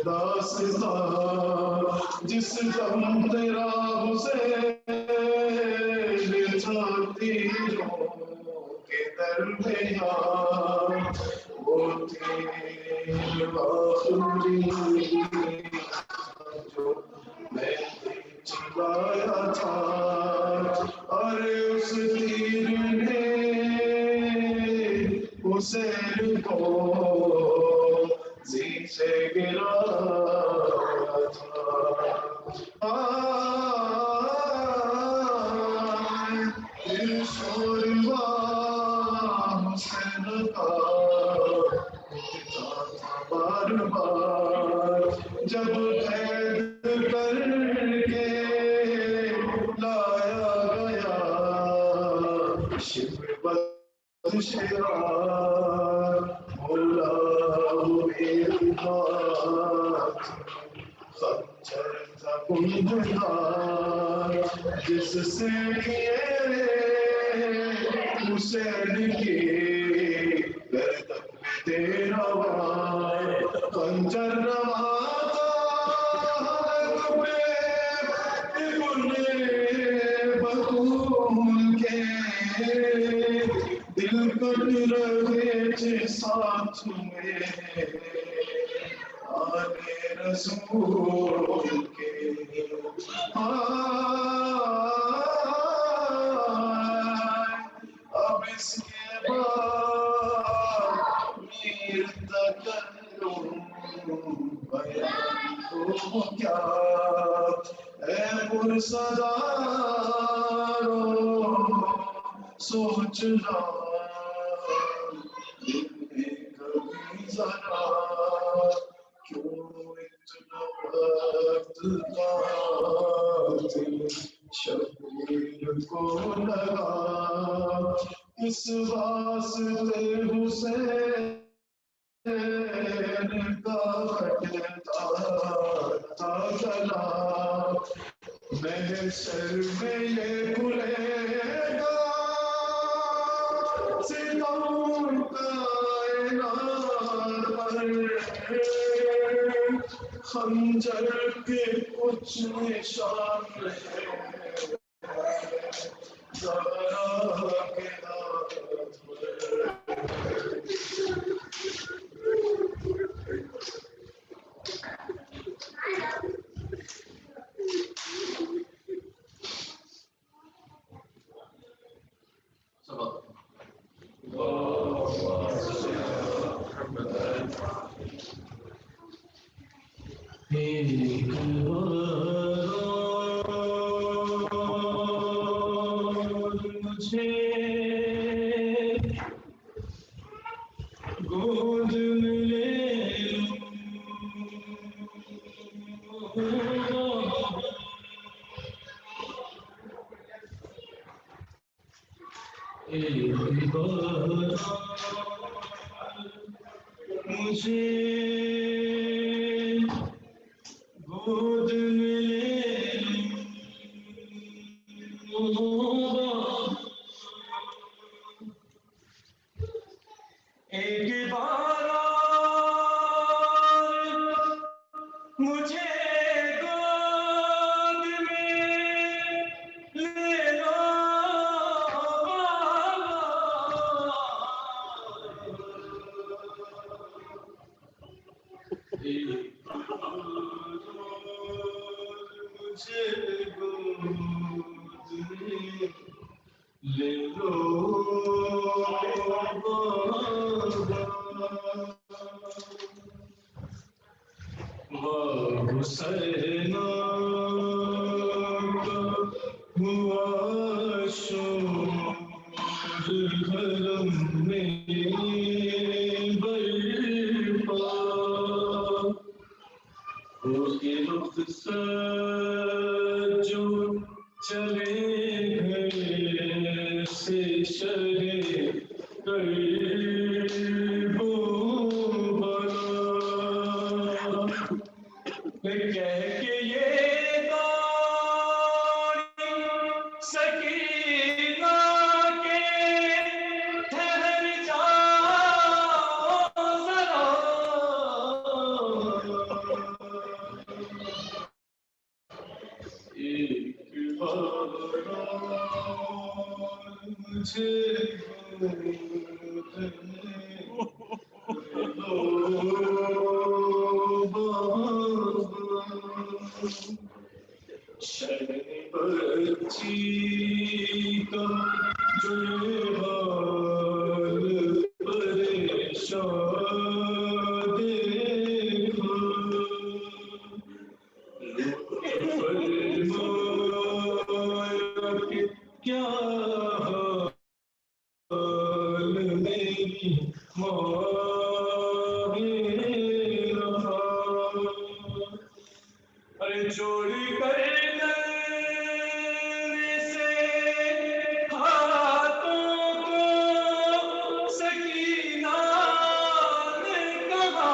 दास्तां जिस दम तेरा हुसैन छाती के दरमियान वो तीर आखिरी जो मैंने चलाया था और उस तीर ने हुसैन को जी से गिराया था। दिल शोरवा हुसैन का उठता था बार बार जब कैद करके लाया गया शिव बदशेरार मौला मेरी बात खच्चर था गुनगुनार जिससे किए हुसैन की गर्दन में तेरा वार खंजर रवाता हलक पे इब्ने बतूल के दिल कट रहे थे साथ में आने रसूल के अब इसके बाद मीर तकल्लुम बयान को क्या ऐ पुरसदारो सोचना दिल में कभी जरा क्यों इतना वक्त कातिल शबीर को लगा इस वास्ते हुसैन का कटता था गला महशर में ये खुलेगा सितम कायनात पर खंजर के कुछ निशान हैं ज़हरा के हाथ मुझे गोद में ले मुझे गोद में ले एक बार मुझे गोद में ले लो मुझे गोद में ले लो हुसैन हुआ शोर हरम में बरपा उसके वक्त जो चले गए से शरे करीबो बना कह के ये सकीना के ठहर जाओ जरा मुझे शनि बच्ची का जो हाल परेशान देखो फरमाया कि क्या हाल मेरी रहा अरे चोरी करने से हाथों को सकीना ने कहा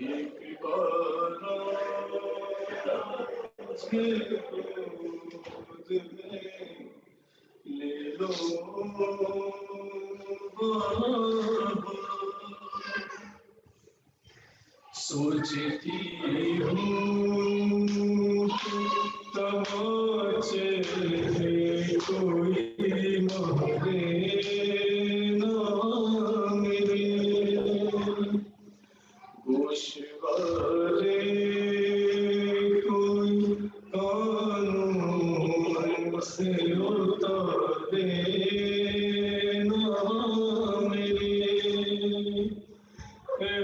एक बार मुझे गोद में ले लो सोचती हूँ तमाचे कोई मारे ना मेरे गोशवारे कोई कानून से उतारे ना मेरे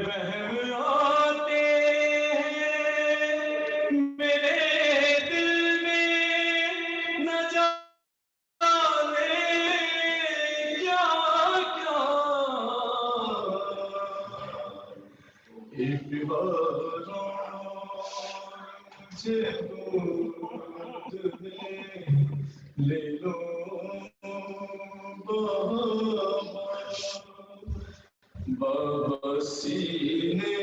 वहम आते हैं मेरे दिल में न जाने क्या क्या एक बार मुझे गोद में ले लो बाबा सीने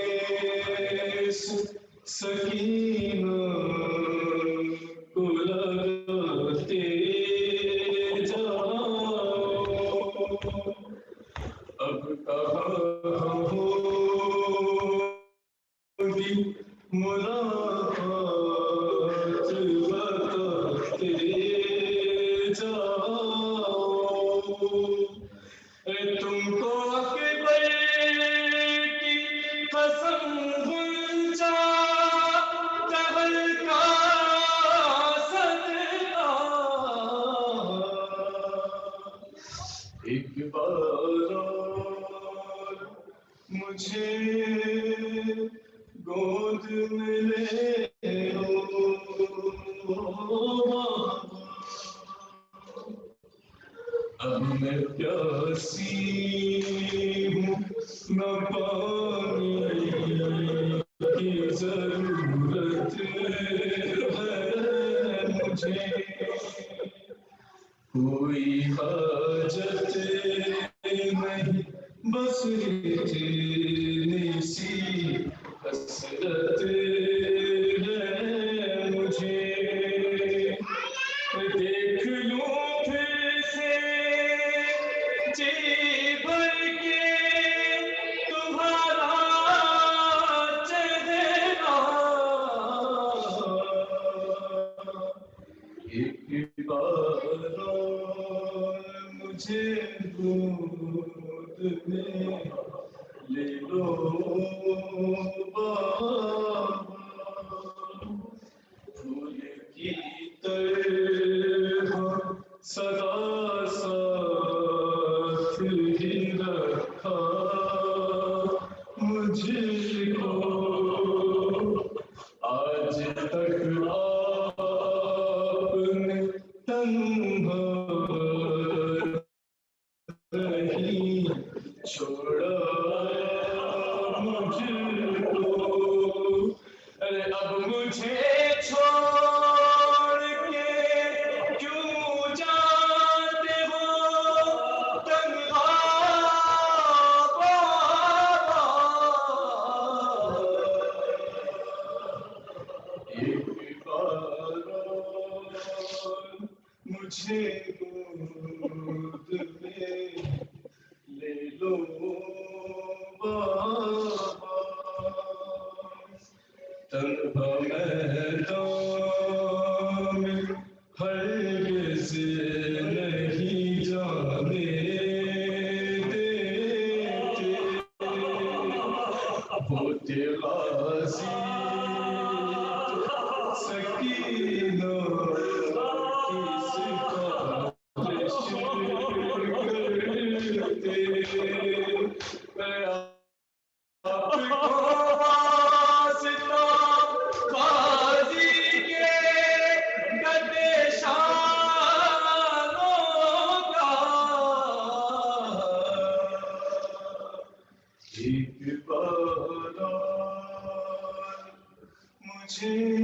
से सकीना को लगाते जाओ अब कहाँ होगी मुलाकात बताते जाओ तुमको अकबर की कसम गुंजा जबल का सदका एक बार मुझे गोद में ले लो अब मैं प्यासी हूँ न पानी की जरूरत है मुझे कोई हाजत नहीं बस इतनी सी हसरत है मुझे देख लूं फिर से जी भर के तुम्हारा चेहरा एक बार मुझे गोद में ले लो फूल की तरह सदा साथ ही रखा मुझको आज तक आपने तन्हा नहीं छोड़ा मुझको अरे अब मुझे छोड़ के क्यों जाते हो तन्हा बाबा एक बार मुझे गोद में ले लो बाबा तन्हा मैदान में गाजी सकीनों किसका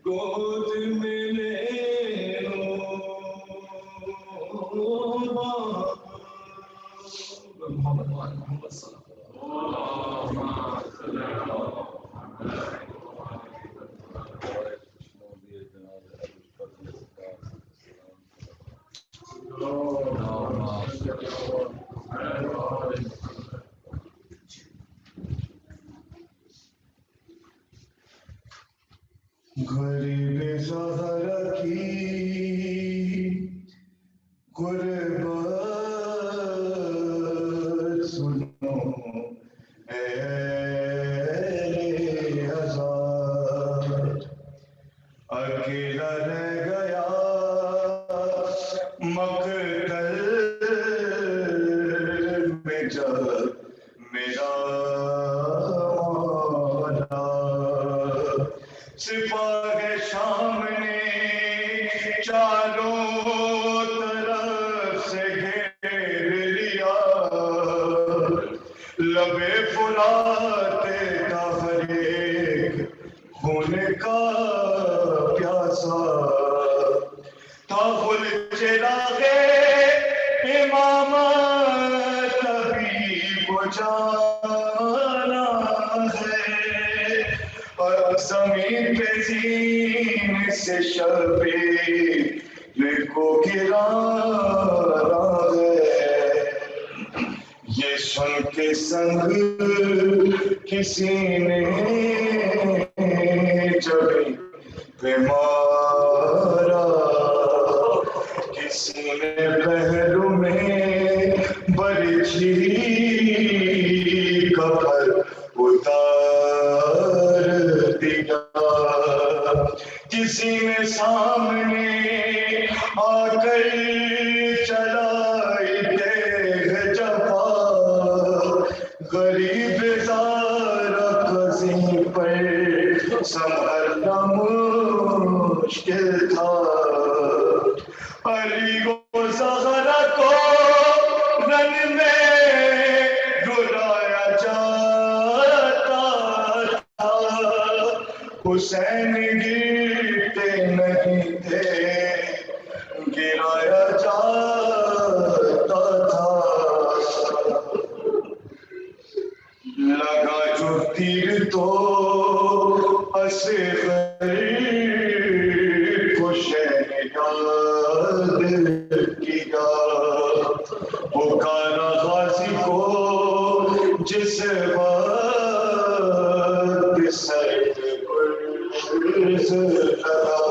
गोद में ले लो मोहम्मद गरीब ज़हरा की गुरबत सुनो ऐ आज़ाद अकेला रह गया मक़तल में जब मेरा मौला सिपाहे शाम ने चारों तरफ से घेर लिया लबे फुराते का हर एक खून का प्यासा था गुल चिरागे इमाम तभी बुझाना है और ज़मीन पे ज़ीन से शबीर को गिराना है ये सुन के संग किसी ने जब पे मारा किसी ने पहलू में बरछी कफर उतार दिया किसी ने सामने आकर चलाई देह जफा गरीब ज़ारा कज़ीं पर संभलना मुश्किल था अली को ज़हरा को रन में रुलाया जाता था हुसैन गिरते नहीं थे गिराया जाता था लगा जो तीर तो असग़र हुसैन याद किया पुकारा गाज़ी को जिस वक्त सर पे गुर्ज़ लगा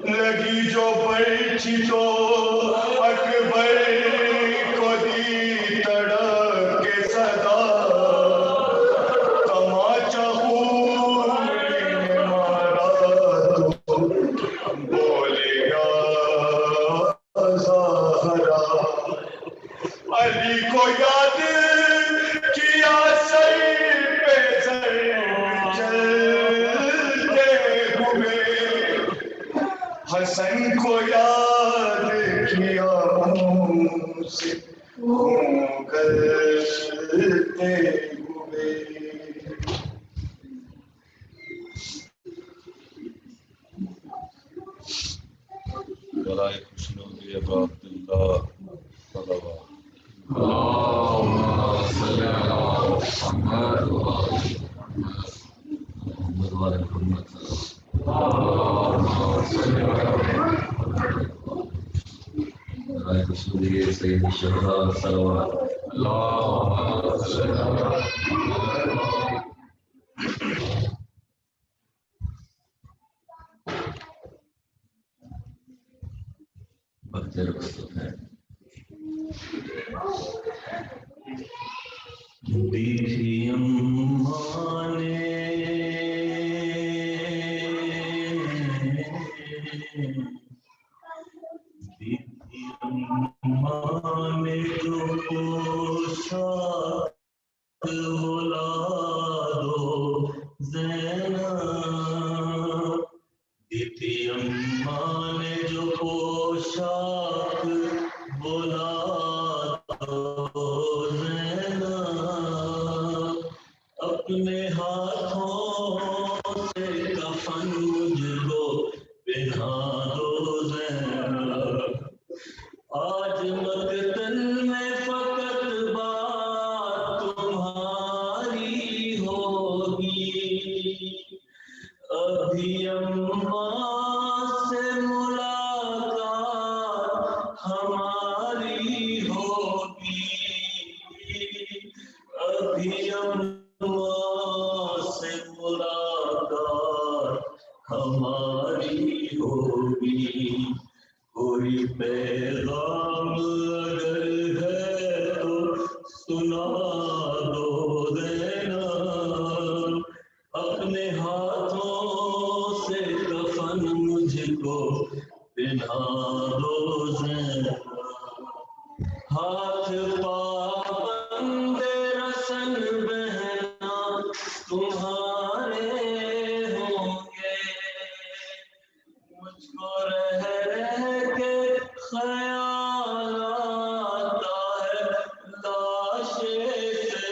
लगी जो बरछी तो अकबर को दी तड़प के सदा तमाचा खून ने मारा तो बोलेगा ज़हरा अली को याद किया सर पे सर चलते हुए हसन को याद किया मुझसे गलते हुए बराए खुशनुदी अबू अब्दुल्लाह सल्लल्लाहु दी थी अम्मा ने दी थी अम्मा ने जो पोशाक बुला दो ज़ैनब दी थी अम्मा ने जो पोशाक बुला दो ज़ैनब अपने हाथों से कफन मुझको पहना दो ज़ैनब आज मक़तल में फ़कत बात तुम्हारी होगी अभी अम्मा से मुलाकात हमारी होगी अभी अम्मा से मुलाकात हमारी होगी कोई पैगाम अगर है तो सुना दो ज़ैनब अपने हाथों से कफन मुझको पहना दो ज़ैनब हाथ पाबंदे रसन बहना तुम्हारे होंगे मुझको रह रह के ख्याल आता है लाशे से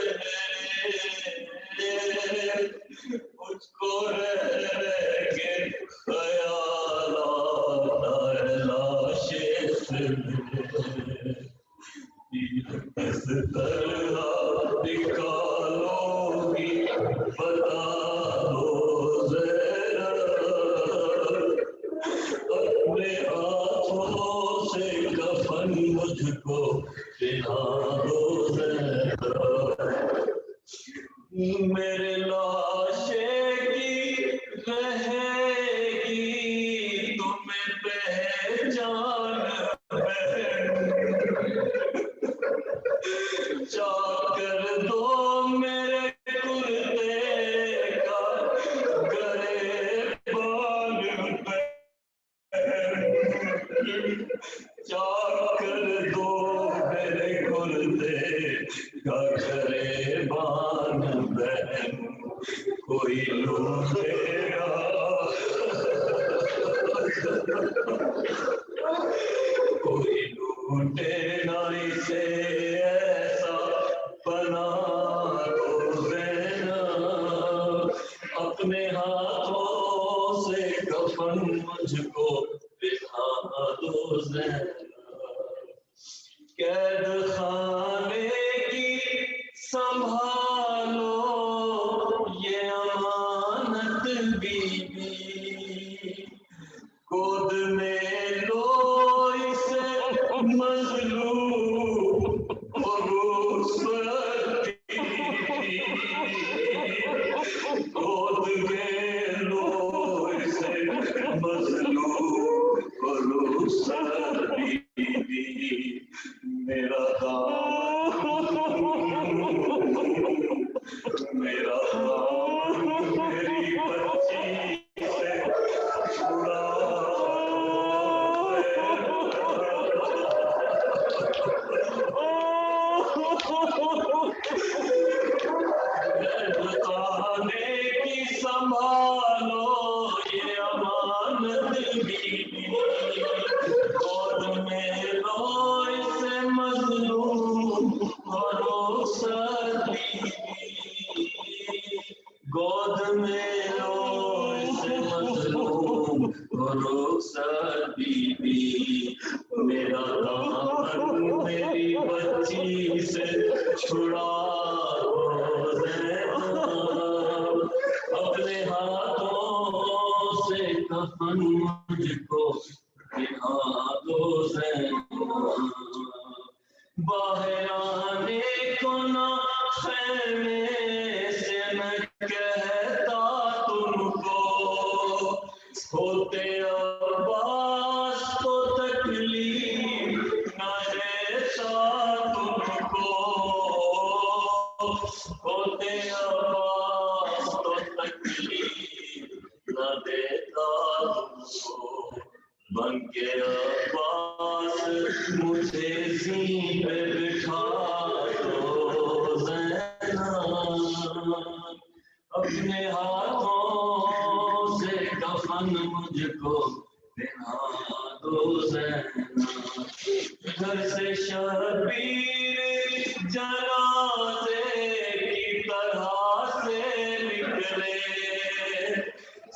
मेरे मुझको रह रह के ख्याल आता है लाशे से मेरे किस तरह निकालोगी बता दो ज़ैनब अपने हाथों से कफन मुझको पहना दो ज़ैनब मेरे लाशे की रहेगी तुम्हें पहचान चाकर दो मेरे कुर्ते का गरेबान चाकर दो मेरे कुर्ते का गरेबान बहन कोई लूटेगा कोई लूटे ना इसे ऐसा बना दो ज़ैनब अपने हाथों से कफन मुझको पहना दो ज़ैनब कैद खाने की संभालो ये अमानत बीबी गोद में लो इसे मजलूम रुसती गोद में लो इसे मजलूम रुसती मेरा मेरा मेरी बच्ची से छुड़ा बताने की संभालो ये अमानत बीबी गोद में लो इसे मजलूम भरोसा बीबी गोद में लो इसे मजलूम भरोसा बीबी मेरा दामन मेरी बच्ची से छुड़ा दो ज़ैनब अपने हाथों से कफन मुझको पहना दो ज़ैनब बाहर आने को ना खैमे से मैं कहता तुमको होते अब्बास तो तकलीफ न देता तुमको होते आवाज तो तकलीफ न देता तुमको, बन के अब्बास मुझे सीने पे बिठा दो ज़ैनब, अपने हाथों से कफन मुझको पहना दो ज़ैनब, घर से शबीर जनाजे की तरह से निकले,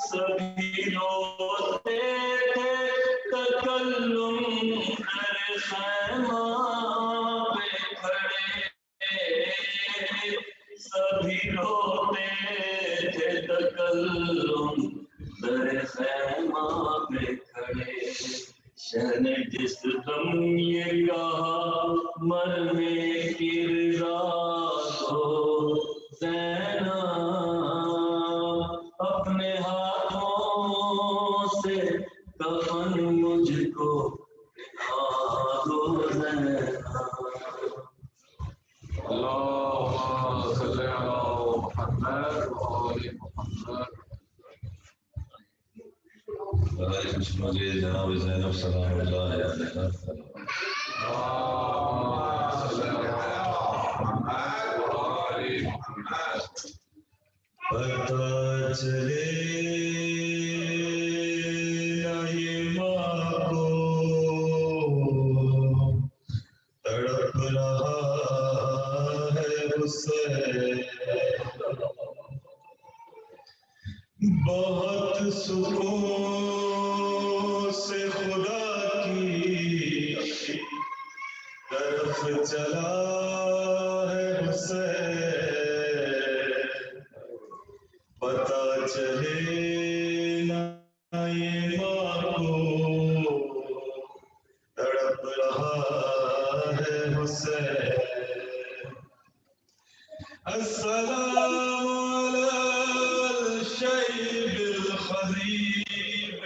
सभी रोते थे तकल्लुम कर खैमा पे खड़े, सभी रोते थे तकल्लुम कर खैमा पे खड़े, शह ने जिस दम ये कहा मरने की रज़ा दो ज़ैनब, अपने हाथों से कफन मुझको पहना दो ज़ैनब। अल्लाहुम्मा सल्ली अला मुहम्मद व आलि मुहम्मद। मुझे जनाब ज़ैनब सलामुल्लाह अलैहा पता चले ना ये माँ को तड़प रहा है हुसैन, बहुत सुकून से खुदा की तरफ चला है हुसैन, पता चले ना ये माँ को तड़प रहा है हुसैन। अस्सलामु अलल शैबिल खज़ीब,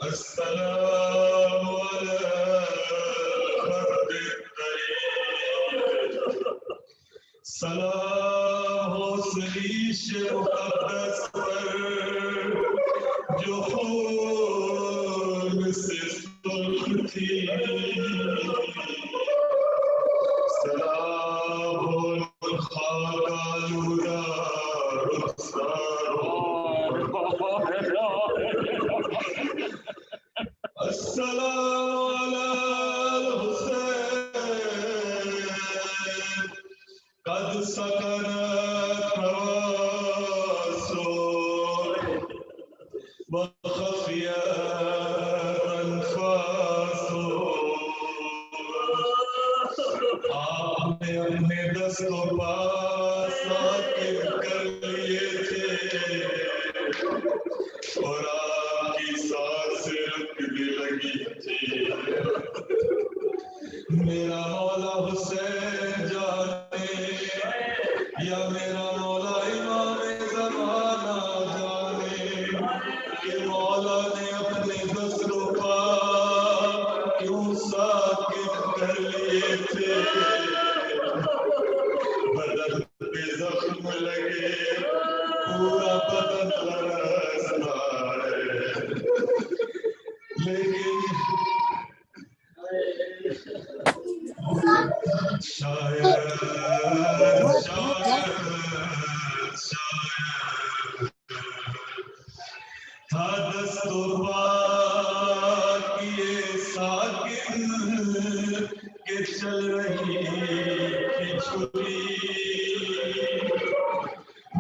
अस्सलामु अलल खद्दित तरीब, सलाम हो सरीश मुक़द्दस पर जो खून से सुर्ख थी, सलाम हो खाक आलूदा रुखसारो, अस्सलामु अलल हुसैन कद सकनत हवासो व खफियत अनफासो, आपने अपने दस्तों पास साकिब कर लिए थे और आपकी सांस रुकने लगी थी। मेरा मौला हुसैन जाने या मेरा मौला इमाम ज़माना जाने कि मौला ने अपने दस्तों पास क्यों साकिब कर लिए थे। बदन पे जख्म लगे, पूरा बदन लरसता है, लेकिन शायद शायद शायद था दस्तूर किए साकिन के चल रही थी छुरी,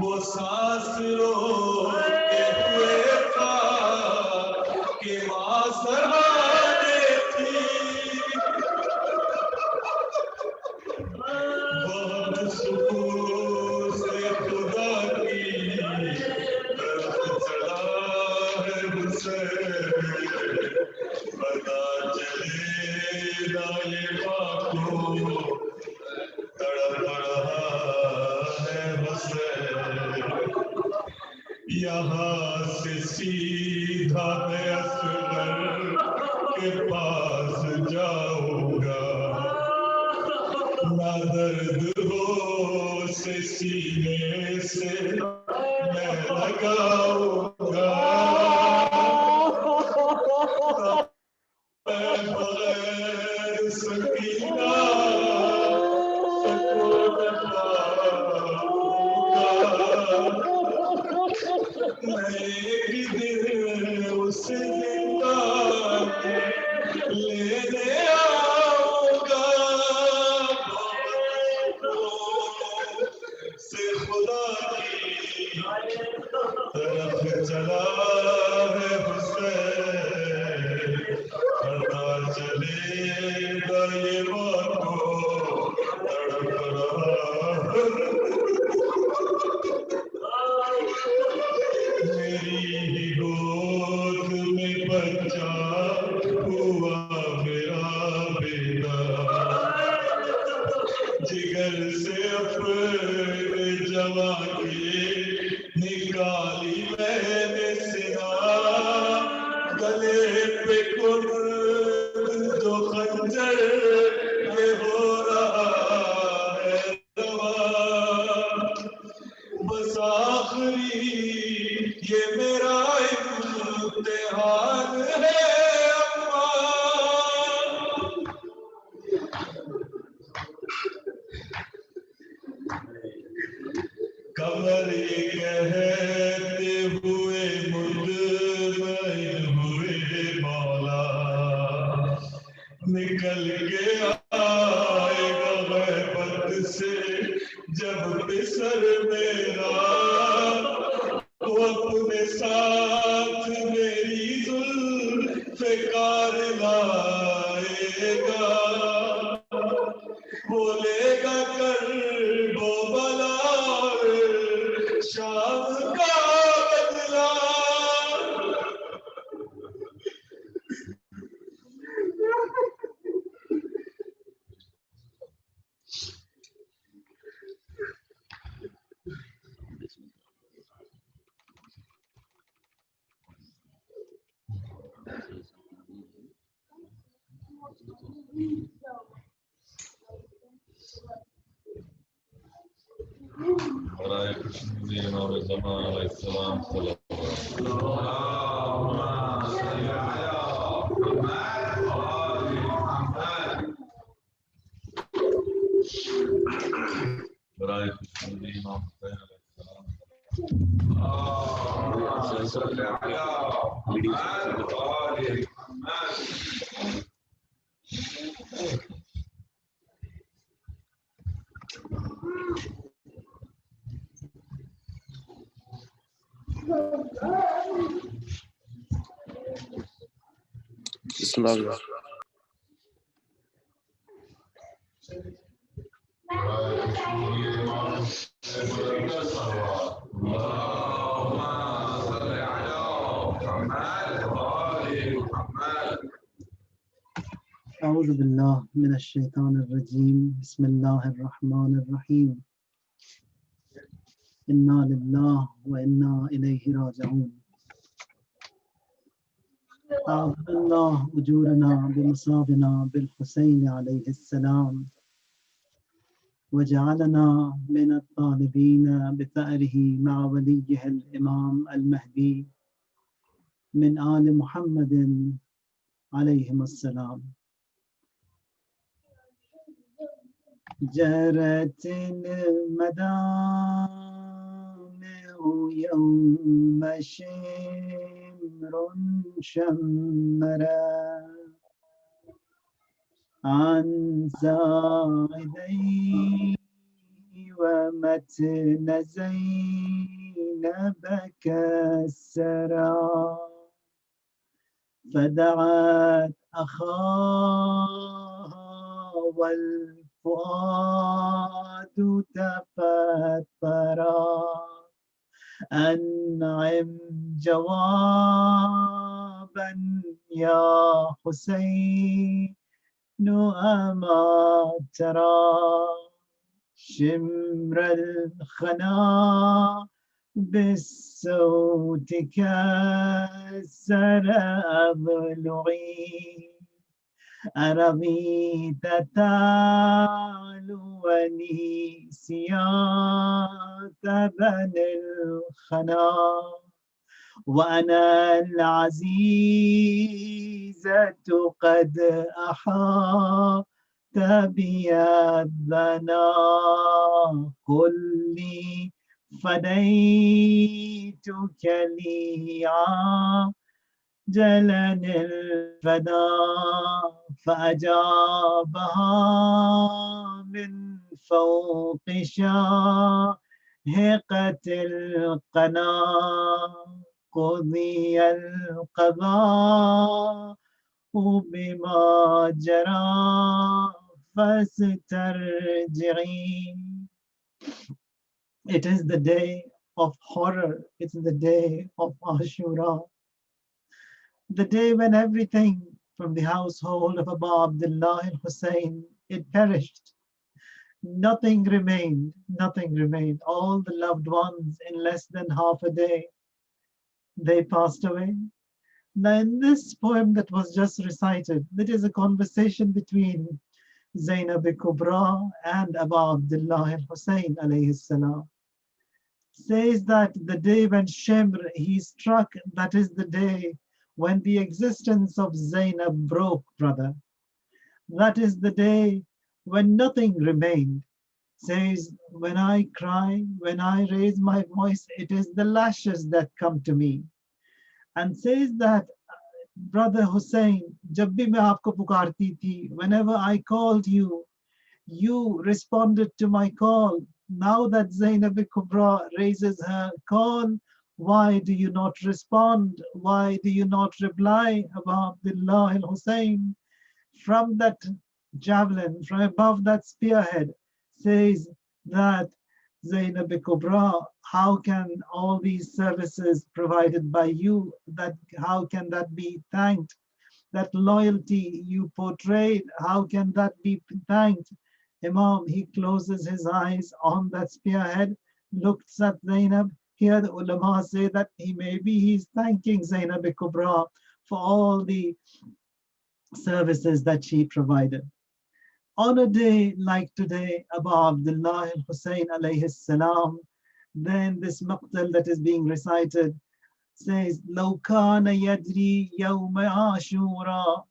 वो सांस रोके हुए था कि माँ सहारे थी, बहुत सुकून से खुदा की तरफ चला है हुसैन, पता चले ना ये माँ को तड़प रहा है हुसैन। यहाँ से सीधा मैं असगर के पास जाऊंगा, न ना दर्द हो से सीने से मैं लगाऊंगा बगैर सकीना एक दिन उस जिंदा लेने आऊंगा से खुदा की तरफ चला है हुसैन पता चलेगा ये बात को तड़प रहा मेरी ही गोद में बच्चा हुआ मेरा बेटा जिगर से अपने जवा के निकाली मैंने सिना गले पे कुर्द जो खंजर ये हो रहा है रवा बस आखिरी ये मेरा इम्तिहान है अम्मा कमर कहते हुए मुतमईन हुए मौला निकल के आएगा गैबत से जब बिसर मेरा वो अपने साथ मेरी जुल्फ़े कार लाएगा बोलेगा कर वो बला शाम का बदला बराए खुशनुदी इमाम ज़मान अलैहिस्सलाम बराए खुशनुदी इमाम Hussain Bismillah. أعوذ بالله من الشيطان الرجيم بسم الله الرحمن الرحيم إنا لله وإنا إليه راجعون أعظم الله أجورنا بمصابنا بالحسين عليه السلام وجعلنا من الطالبين بثأره مع وليه الإمام المهدي من آل محمد عليهم السلام جرت المدامع يوم شمر شمرا عن زائدي ومتن زينب كسرا فدعت أخاها والفؤاد تفترا أنعم جوابا يا حسين أما ترى شمر الخنا بالصوت كسر أضلعي أرضيت تعلوني سيات بني الخنا وأنا العزيزة قد أحاط بي الظنا قل لي فديتك لي عاجلا الفداء فأجابها من فوق شاهقة القنا قضي القضاء بما جرى فاسترجعي. It is the day of horror. It's the day of Ashura. The day when everything from the household of Abu Abdullah al-Hussein, it perished. Nothing remained. Nothing remained. All the loved ones in less than half a day, they passed away. Now, in this poem that was just recited, that is a conversation between Zainab Kubra and Abu Abdullah al-Hussein alayhi salam. Says that the day when Shimr he struck, that is the day when the existence of Zainab broke, brother. That is the day when nothing remained. Says, when I cry, when I raise my voice, it is the lashes that come to me. And says that, brother Hussein, जब भी मैं आपको पुकारती थी, whenever I called you, you responded to my call. Now that Zainab Kubra raises her call, why do you not respond? Why do you not reply? Abu Abdullah al-Hussein, from that javelin, from above that spearhead, says that Zainab Kubra, how can all these services provided by you, that how can that be thanked? That loyalty you portrayed, how can that be thanked? Imam, he closes his eyes on that spearhead, looks at Zainab. Here the ulama say that he's thanking Zainab Kubra for all the services that she provided. On a day like today, Abu Abdullah al-Hussein alayhi salam, then this Maqtal that is being recited says, لو كان يجري يوم عاشوراء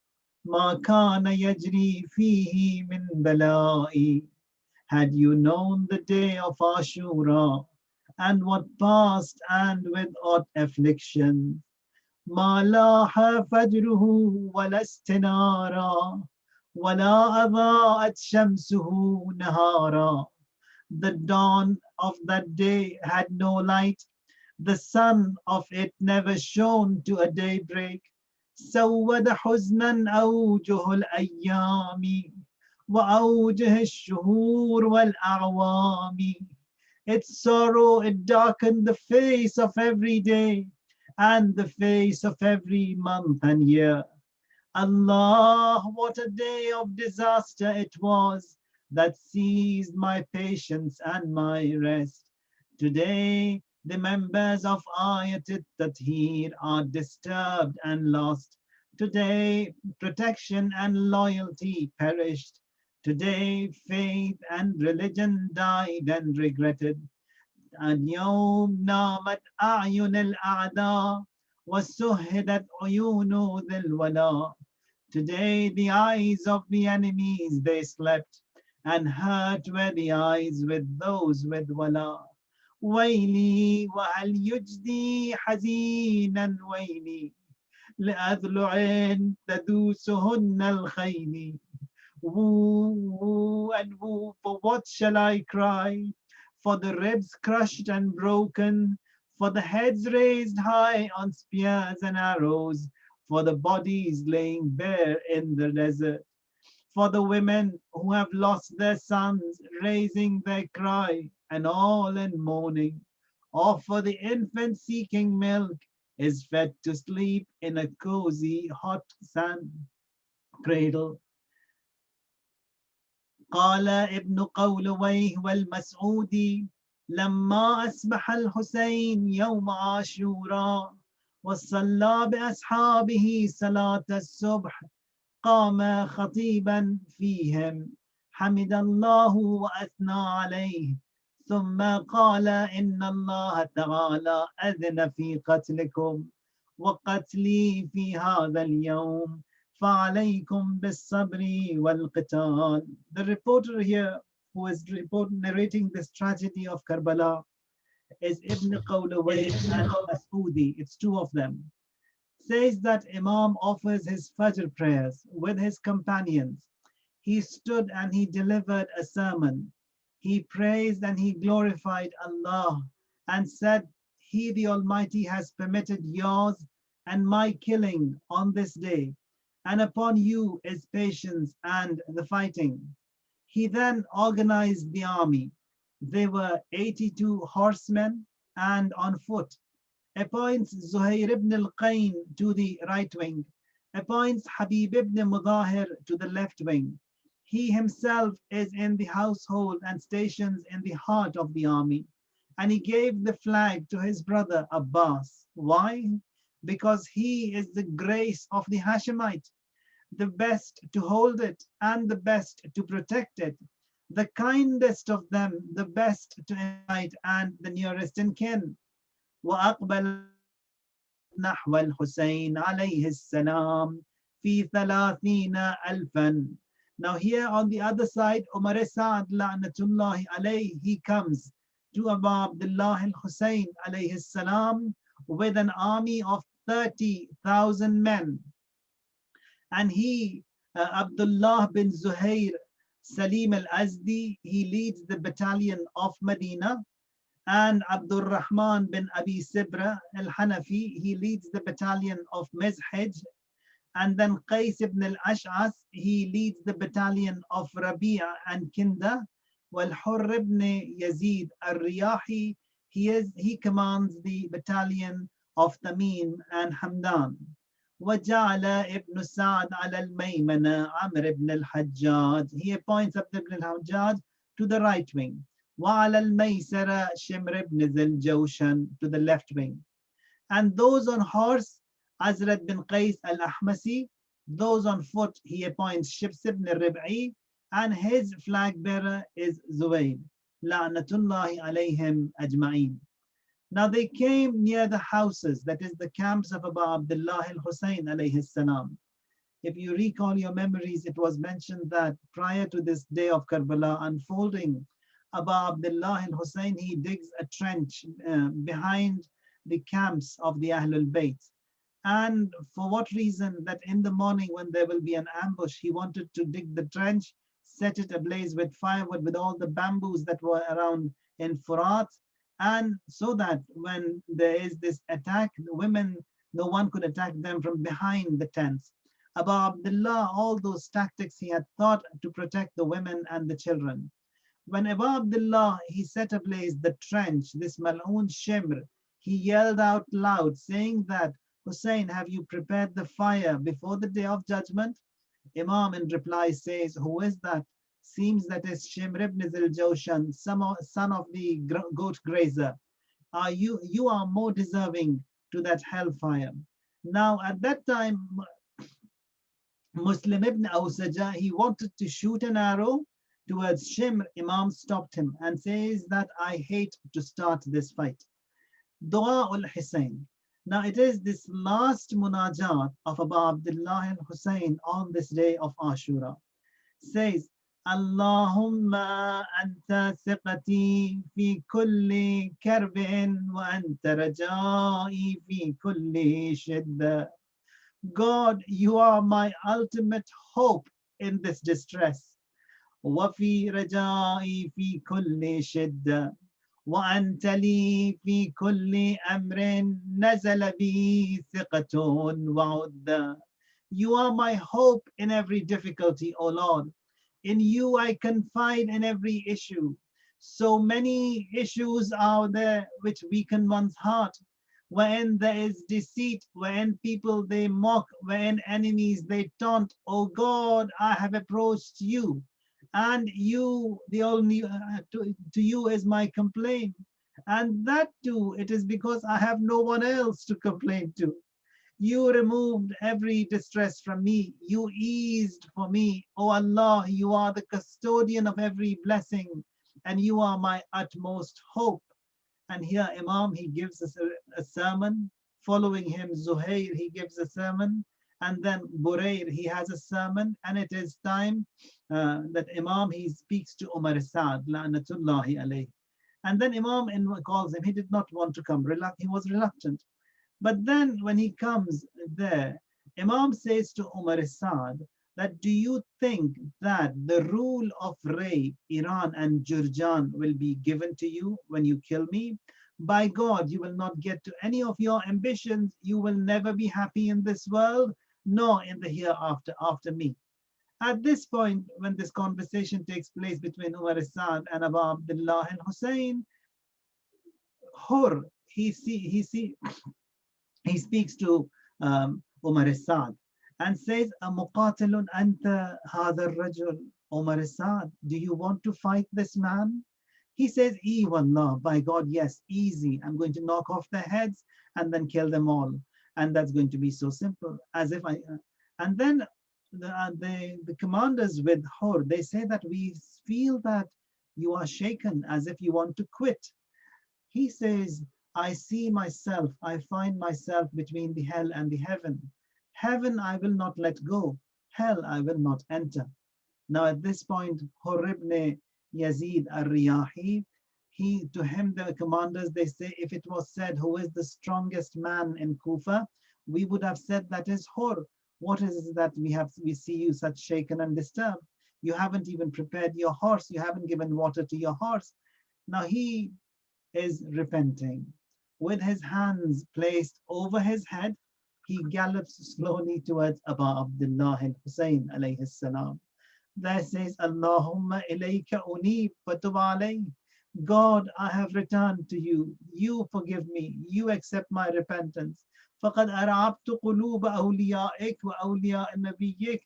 ما كان يجري فيه من بلائي. Had you known the day of Ashura and what passed and with what affliction, ما لاح فجره ولا استنارا ولا أضاءت شمسه نهارا. The dawn of that day had no light, the sun of it never shone to a daybreak. سود حزنا أوجه الأيام وأوجه الشهور والأعوام. Its sorrow, it darkened the face of every day and the face of every month and year. Allah, what a day of disaster it was that seized my patience and my rest. Today, the members of Ayat al-Tathir are disturbed and lost. Today, protection and loyalty perished. Today, faith and religion died and regretted. اليوم نامت أعين الأعداء وسهدت عيون ذي الولاء. Today the eyes of the enemies they slept, and hurt were the eyes with those with wala. ويلي وهل يجدي حزينا ويلي لأضلع تدوسهن الخيل. Woo, woo, and woo, for what shall I cry? For the ribs crushed and broken, for the heads raised high on spears and arrows, for the bodies laying bare in the desert, for the women who have lost their sons, raising their cry, and all in mourning, or for the infant seeking milk, is fed to sleep in a cozy hot sand cradle. قال ابن قولويه والمسعودي لما أسبح الحسين يوم عاشوراء وصلى بأصحابه صلاة الصبح فقام خطيبا فيهم حمد الله وأثنى عليه ثم قال إن الله تعالى أذن في قتلكم وقتلي في هذا اليوم فعليكم بالصبر والقتال. The reporter here who is narrating this tragedy of Karbala is Ibn Qawlawayh and Mas'udi. It's two of them. Says that Imam offers his Fajr prayers with his companions. He stood and he delivered a sermon. He praised and he glorified Allah and said, He the Almighty has permitted yours and my killing on this day, and upon you is patience and the fighting. He then organized the army. They were 82 horsemen and on foot, appoints Zuhair ibn al-Qayn to the right wing, appoints Habib ibn Mudahir to the left wing. He himself is in the household and stations in the heart of the army. And he gave the flag to his brother Abbas. Why? Because he is the grace of the Hashemite, the best to hold it and the best to protect it, the kindest of them, the best to invite and the nearest in kin. وأقبل نحو الحسين عليه السلام في 30,000. Now here on the other side, Umar Sa'd la'natullahi alayhi, he comes to Abu Abdullah al-Hussein alayhi salam with an army of 30,000 men. And he, Abdullah bin Zuhair Salim al-Azdi, he leads the battalion of Medina. And Abdul Rahman bin Abi Sibra al-Hanafi, he leads the battalion of Mizhaj. And then Qais ibn al-Ash'as, he leads the battalion of Rabi'a and Kinda. While Hurr ibn Yazid al-Riyahi, he commands the battalion of Tamim and Hamdan. وجعل ابن سعد على الميمنة عمرو ibn al-Hajjaj. He appoints Abd ibn al-Hajjaj to the right wing. وعلى الميسرة شمر ibn ذي الجوشن to the left wing. And those on horse, Azrat bin Qais al-Ahmasi. Those on foot, he appoints Shibs ibn Rib'i, and his flag bearer is Zuwayd. La'natullahi alayhim ajma'in. Now they came near the houses, that is the camps of Abu Abdullah al-Hussein alayhi salam. If you recall your memories, it was mentioned that prior to this day of Karbala unfolding, Abu Abdullah al-Hussein, he digs a trench behind the camps of the Ahlul Bayt. And for what reason? That in the morning when there will be an ambush, he wanted to dig the trench, set it ablaze with firewood, with all the bamboos that were around in Furat, and so that when there is this attack, the women, no one could attack them from behind the tents. Abu Abdullah, all those tactics he had thought to protect the women and the children. When Abu Abdullah, he set ablaze the trench, this Mal'un Shimr, he yelled out loud saying that, Hussein, have you prepared the fire before the day of judgment? Imam in reply says, who is that? Seems that is Shimr ibn Zil-Jawshan, son of the goat grazer. You are more deserving to that hellfire. Now at that time, Muslim ibn Awsaja, he wanted to shoot an arrow towards Shimr. Imam stopped him and says that I hate to start this fight. Dua ul-Hussein. Now it is this last munajat of Abu Abdullah al-Hussein on this day of Ashura. Says, Allahumma anta thiqati fi kulli karbin wa anta rajai fi kulli shidda. God, you are my ultimate hope in this distress. Wa fi rajai fi kulli shidda. وأنت لي في كل أمر نزل بي ثقة وعدة. You are my hope in every difficulty, O Lord. In you I confide in every issue. So many issues are there which weaken one's heart, wherein there is deceit, wherein people they mock, wherein enemies they taunt. O God, I have approached you. And you, the only, to you is my complaint. And that too, it is because I have no one else to complain to. You removed every distress from me. You eased for me. O Allah, you are the custodian of every blessing, and you are my utmost hope. And here Imam, he gives us a sermon. Following him, Zuhair, he gives a sermon. And then Burair, he has a sermon. And it is time that Imam, he speaks to Umar Sa'd, la'natullahi alayhi. And then Imam calls him. He did not want to come. He was reluctant. But then when he comes there, Imam says to Umar Sa'd that, do you think that the rule of Ray, Iran and Jurjan will be given to you when you kill me? By God, you will not get to any of your ambitions. You will never be happy in this world, nor in the hereafter after me. At this point, when this conversation takes place between Umar Sa'd and Abu Abdullah and Hussein, Hur, he speaks to Umar Sa'd and says, "Muqatilun anta hadha ar-rajul." Umar Sa'd, do you want to fight this man? He says, Wallah, by God, yes, easy. I'm going to knock off their heads and then kill them all. And that's going to be so simple. As if and then the commanders with Hur, they say that we feel that you are shaken as if you want to quit. He says, I see myself, I find myself between the hell and the heaven. Heaven I will not let go, hell I will not enter. Now at this point, Hur ibn Yazid al-Riyahi, to him the commanders, they say, if it was said who is the strongest man in Kufa, we would have said that is Hur. What is it that we see you such shaken and disturbed? You haven't even prepared your horse, you haven't given water to your horse. Now he is repenting. With his hands placed over his head, he gallops slowly towards Abu Abdullah al-Hussein alayhi salam. There says, Allahumma ilayka unib fatub alayh. God, I have returned to you. You forgive me. You accept my repentance. فَقَدْ أَرْعَبْتُ قُلُوبَ أَوْلِيَائِكَ وَأَوْلِيَاءِ نَبِيِّكَ.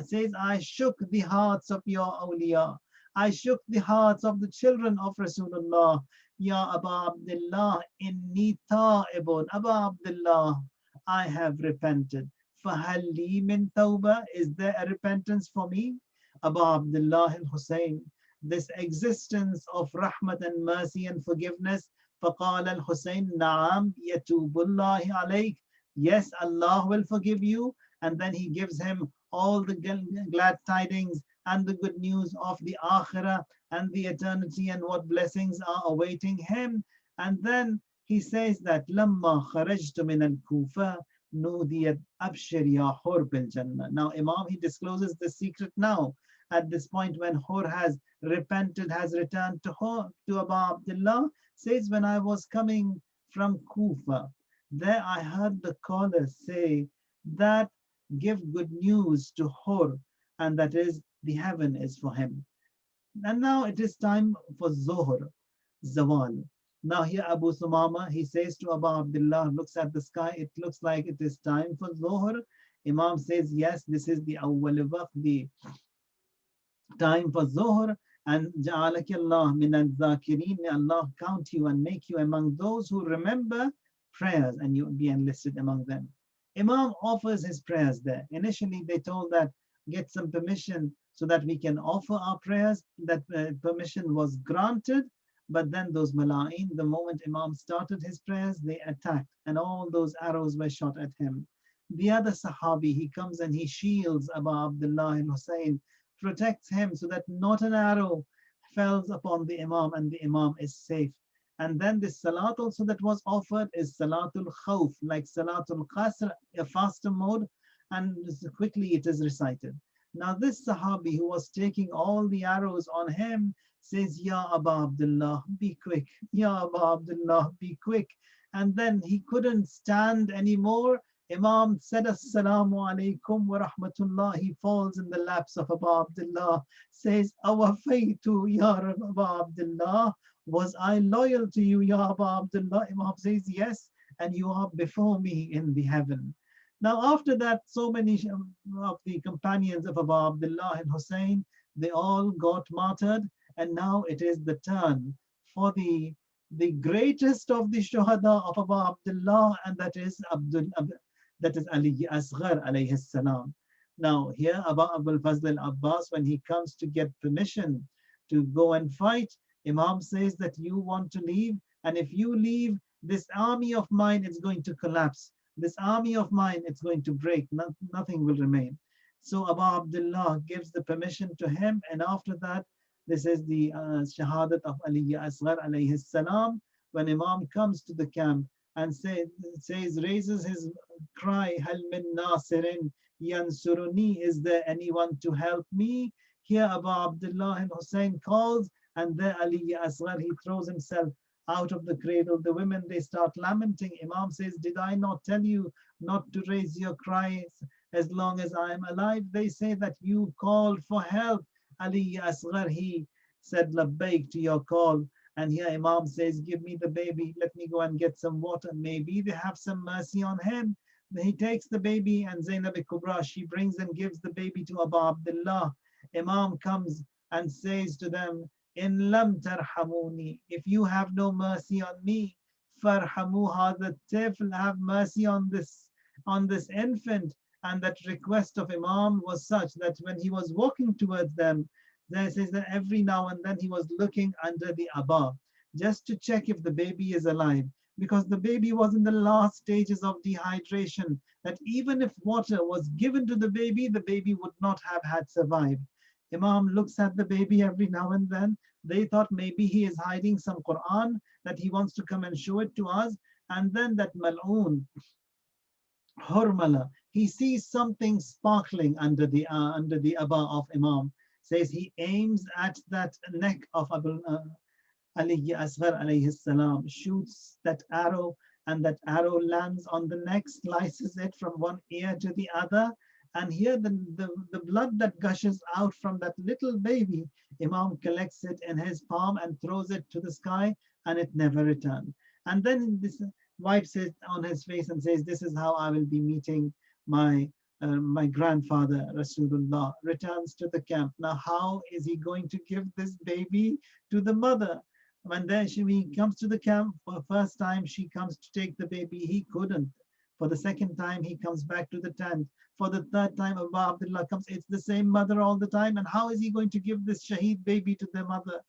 Says, I shook the hearts of your awliya. I shook the hearts of the children of Rasulullah. Ya Abu Abdullah, inni ta'ibun. Abu Abdullah, I have repented. فَهَلْ لِي مِن تَوْبَةٍ. Is there a repentance for me? Abu Abdullah al-Hussein, this existence of rahmat and mercy and forgiveness. فَقَالَ الْحُسَيْنِ نَعَمْ يَتُوبُ اللَّهِ عَلَيْكَ. Yes, Allah will forgive you. And then he gives him all the glad tidings and the good news of the akhirah and the eternity and what blessings are awaiting him. And then he says that لَمَّا خَرَجْتُ مِنَ الْكُوفَةِ نُودِيَتْ أَبْشِرْ يَا حُرْ بِالْجَنَّةِ. Now Imam, he discloses the secret now. At this point when Hur has repented, has returned to Abu Abdullah, says, when I was coming from Kufa, there I heard the caller say that give good news to Hur, and that is the heaven is for him. And now it is time for Zohar, Zawal. Now here Abu Sumama, he says to Abu Abdullah, looks at the sky, it looks like it is time for Zohar. Imam says, yes, this is the awwal waqt, the time for Zohar, and Ja'alaki Allah min al-zakirin, may Allah count you and make you among those who remember prayers, and you will be enlisted among them. Imam offers his prayers there. Initially they told that get some permission so that we can offer our prayers. That permission was granted, but then those Mala'in, the moment Imam started his prayers, they attacked and all those arrows were shot at him. The other Sahabi, he comes and he shields Abu Abdullah al-Hussein, protects him so that not an arrow falls upon the Imam and the Imam is safe. And then this salat also that was offered is Salatul Khawf, like Salatul Qasr, a faster mode, and quickly it is recited. Now this Sahabi who was taking all the arrows on him says, Ya Abu Abdullah, be quick. Ya Abu Abdullah, be quick. And then he couldn't stand anymore. Imam said, Assalamu alaikum wa rahmatullah. He falls in the laps of Abu Abdullah, says, Awafaytu ya Abu Abdullah. Was I loyal to you, Ya Abu Abdullah? Imam says, yes, and you are before me in the heaven. Now after that, so many of the companions of Abu Abdullah and Hussein, they all got martyred, and now it is the turn for the greatest of the shuhada of Abu Abdullah, and that is that is Ali Asghar alayhi salam. Now here Abul Fazl al-Abbas, when he comes to get permission to go and fight, Imam says that you want to leave, and if you leave, this army of mine is going to collapse. This army of mine, it's going to break. Nothing will remain. So Abu Abdullah gives the permission to him, and after that, this is the Shahadat of Ali Asghar alayhi salam. When Imam comes to the camp and says, raises his cry, Hal min nasirin yansuruni, is there anyone to help me? Here Abu Abdullah and Hussein calls, and there Ali Asghar, he throws himself out of the cradle. The women, they start lamenting. Imam says, did I not tell you not to raise your cries as long as I am alive? They say that you called for help. Ali Asghar, he said, labbaik to your call. And here Imam says, give me the baby, let me go and get some water. Maybe they have some mercy on him. He takes the baby, and Zainab Kubra, she brings and gives the baby to Abu Abdullah. Imam comes and says to them, in lam tarhamuni, if you have no mercy on me, farhamu hadha tifl, have mercy on this infant. And that request of Imam was such that when he was walking towards them, there says that every now and then he was looking under the abba just to check if the baby is alive, because the baby was in the last stages of dehydration, that even if water was given to the baby would not have had survived. Imam looks at the baby every now and then. They thought maybe he is hiding some Quran, that he wants to come and show it to us. And then that Mal'un, Hurmala, he sees something sparkling under the abba of Imam. Says he aims at that neck of Ali Asghar alayhi salam, shoots that arrow, and that arrow lands on the neck, slices it from one ear to the other. And here the blood that gushes out from that little baby, Imam collects it in his palm and throws it to the sky, and it never returned. And then this wipes it on his face and says, this is how I will be meeting my grandfather. Rasulullah returns to the camp. Now, how is he going to give this baby to the mother? When then he comes to the camp for the first time, she comes to take the baby. He couldn't. For the second time, he comes back to the tent. For the third time, Abu Abdullah comes. It's the same mother all the time. And how is he going to give this Shaheed baby to the mother?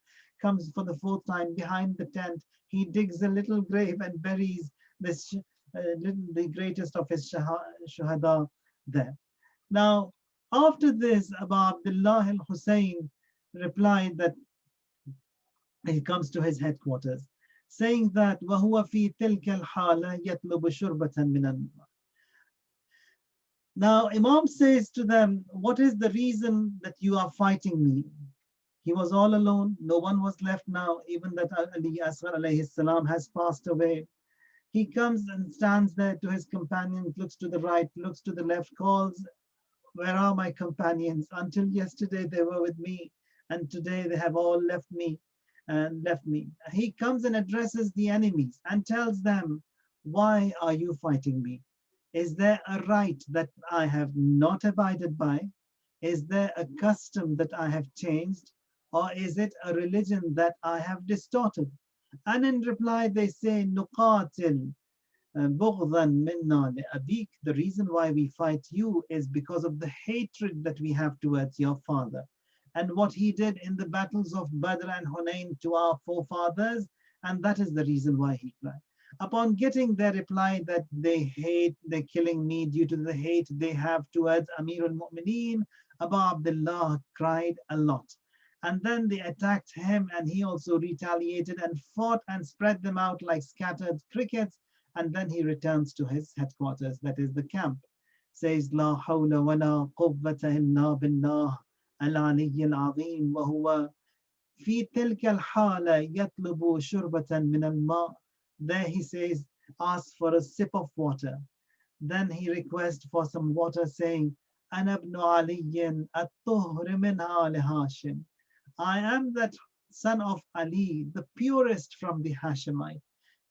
Comes for the fourth time behind the tent. He digs a little grave and buries this the greatest of his shuhada there. Now, after this, Abu Abdullah al-Hussein replied that he comes to his headquarters, saying that وَهُوَ فِي تِلْكَ الْحَالَةِ يَطْلُبُ شُرْبَةً مِنَ الْمَاءِ. Now, Imam says to them, what is the reason that you are fighting me? He was all alone. No one was left now, even that Ali Asghar alayhi salam has passed away. He comes and stands there to his companions, looks to the right, looks to the left, calls, where are my companions? Until yesterday they were with me, and today they have all left me. He comes and addresses the enemies and tells them, why are you fighting me? Is there a right that I have not abided by? Is there a custom that I have changed? Or is it a religion that I have distorted? And in reply, they say, Nuqatil bughdan minna li abik. The reason why we fight you is because of the hatred that we have towards your father, and what he did in the battles of Badr and Hunain to our forefathers, and that is the reason why he cried. Upon getting their reply that they're killing me due to the hate they have towards Amir al-Mu'mineen, Abu Abdullah cried a lot. And then they attacked him, and he also retaliated and fought and spread them out like scattered crickets. And then he returns to his headquarters, that is the camp. Says, La hawla wa la quwwata illa billah al-ali al-azim wa huwa fi tilka al-hala yatlubu shurbatan min al-ma. There he says, ask for a sip of water. Then he requests for some water, saying, Ana ibn aliyin at-tuhri min ali Hashim. I am that son of Ali, the purest from the Hashemite.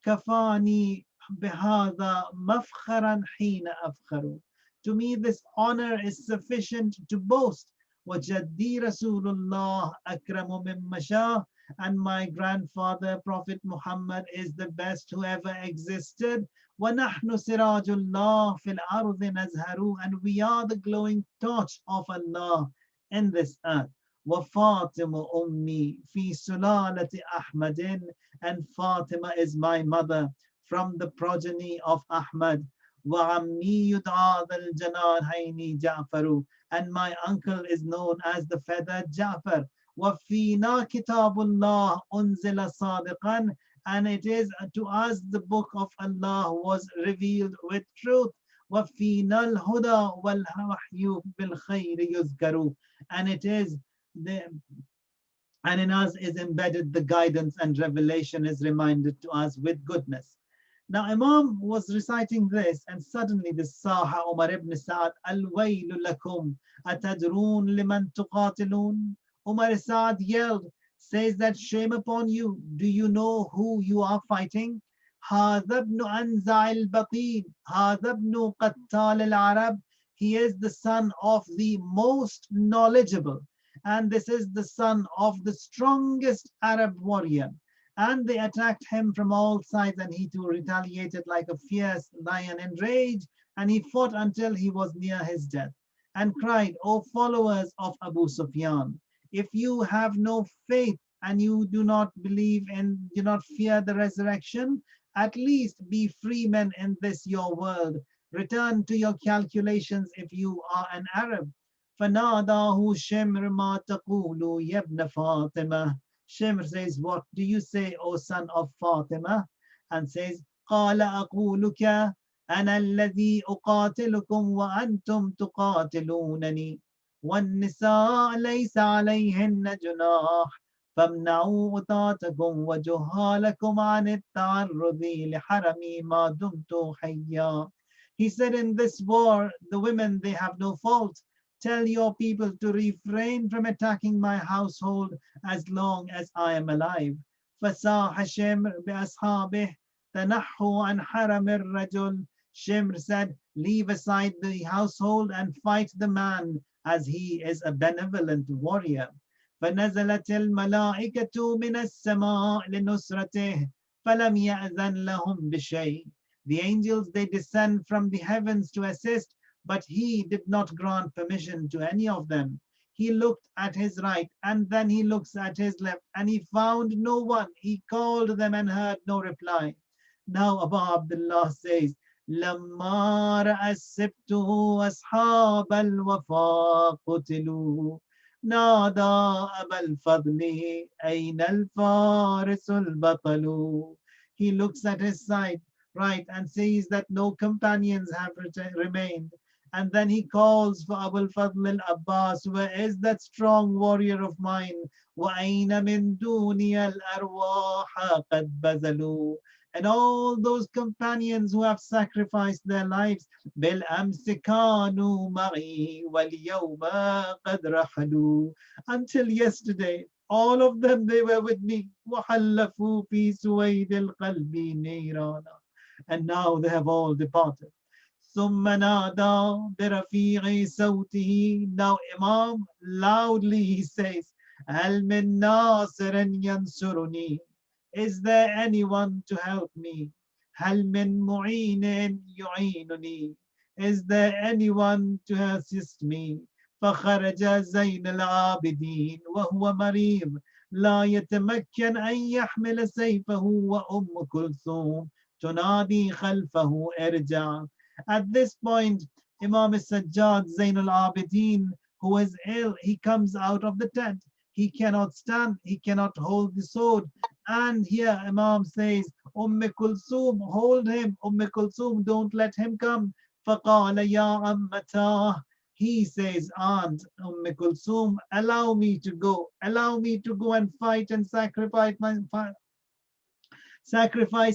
Kafani bihada mafkharan hina afkharu. To me, this honor is sufficient to boast. Wajaddi Rasulullah akramu mimma sha. And my grandfather, Prophet Muhammad, is the best who ever existed. وَنَحْنُ سِرَاجُ اللَّهِ فِي الْأَرْضِ نَزْهَرُ, and we are the glowing torch of Allah in this earth. وَفَاطِمُ أُمِّي فِي سُلَالَةِ أَحْمَدٍ, and Fatima is my mother from the progeny of Ahmad. وَعَمِّي يُدْعَى ذَا الْجَنَاحَيْنِ جَعْفَرُ, and my uncle is known as the feathered Ja'far. وَفِينَا كِتَابُ اللَّهِ أُنزِلَ صَادِقًا, and it is to us the book of Allah was revealed with truth. وَفِينَا الْهُدَى وَالْوَحْيُ بِالْخَيْرِ يُذْكَرُ, and it is the and in us is embedded the guidance, and revelation is reminded to us with goodness. Now Imam was reciting this, and suddenly the Saha Umar ibn Sa'ad, Al-Waylu lakum atadrun liman tuqatilun. Umar Sa'ad yelled, says that shame upon you. Do you know who you are fighting? هذا ابن أنزع البطين, هذا ابن قتال العرب. He is the son of the most knowledgeable, and this is the son of the strongest Arab warrior. And they attacked him from all sides, and he too retaliated like a fierce lion in rage, and he fought until he was near his death, and cried, O followers of Abu Sufyan, if you have no faith and you do not believe and do not fear the resurrection, at least be free men in this your world. Return to your calculations if you are an Arab. فَنَادَاهُ شِمْرٌ مَا تَقُولُ يَا ابْنَ فَاطِمَةَ. Shimr says, what do you say, O son of Fatima? And says, قَالَ أَقُولُكَ أَنَا الَّذِي أُقَاتِلُكُمْ وَأَنْتُمْ تُقَاتِلُونَنِي وَالنِّسَاءُ لَيْسَ عَلَيْهِنَّ جُنَاحٌ فَامْنَعُوا أُطَاعَتَكُمْ وَجُهَّالَكُمْ عَنِ التَّعَرُّضِ لِحَرَمِي مَا دُمْتُ حَيًّا. He said, in this war, the women, they have no fault. Tell your people to refrain from attacking my household as long as I am alive. فَسَاحَ شِمْرٌ بِأَصْحَابِهِ تَنَحُّوا عَنْ حَرَمِ الرَّجُلِ. Shimr said, leave aside the household and fight the man, as he is a benevolent warrior. فنزلت الملائكة من السماء لنصرته فلم يأذن لهم بشيء. The angels, they descend from the heavens to assist, but he did not grant permission to any of them. He looked at his right, and then he looks at his left, and he found no one. He called them and heard no reply. Now Abu Abdullah says, لما رأى السبت أصحاب الوفا قتلوا نادى أبا الفضل أين الفارس البطل. He looks at his side, right, and sees that no companions have remained. And then he calls for Abu al-Fadl al-Abbas, where is that strong warrior of mine? وَأَيْنَ مِن دُونِيَ الْأَرْوَاحَ قَدْ بَذَلُوا. And all those companions who have sacrificed their lives, بِالْأَمْسِ كَانُوا مَعِي وَالْيَوْمَ قَدْ رَحَلُوا. Until yesterday, all of them, they were with me. وَحَلَّفُوا فِي سُوَيْدِ الْقَلْبِ نِيرَانًا. And now they have all departed. ثم نادى برفيع صوته. Now Imam loudly he says, هل من ناصر ينصرني? Is there anyone to help me? هل من معين يعينني? Is there anyone to assist me? فخرج زين العابدين وهو مريض لا يتمكن أن يحمل سيفه وأم كلثوم تنادي خلفه ارجع. At this point, Imam Sajjad Zain al-Abidin, who is ill, he comes out of the tent. He cannot stand, he cannot hold the sword. And here Imam says, Kulthum, hold him. Kulthum, don't let him come. فَقَالَ يَا أَمَّتَاهِ. He says, Aunt Kulthum, allow me to go. Allow me to go and fight and sacrifice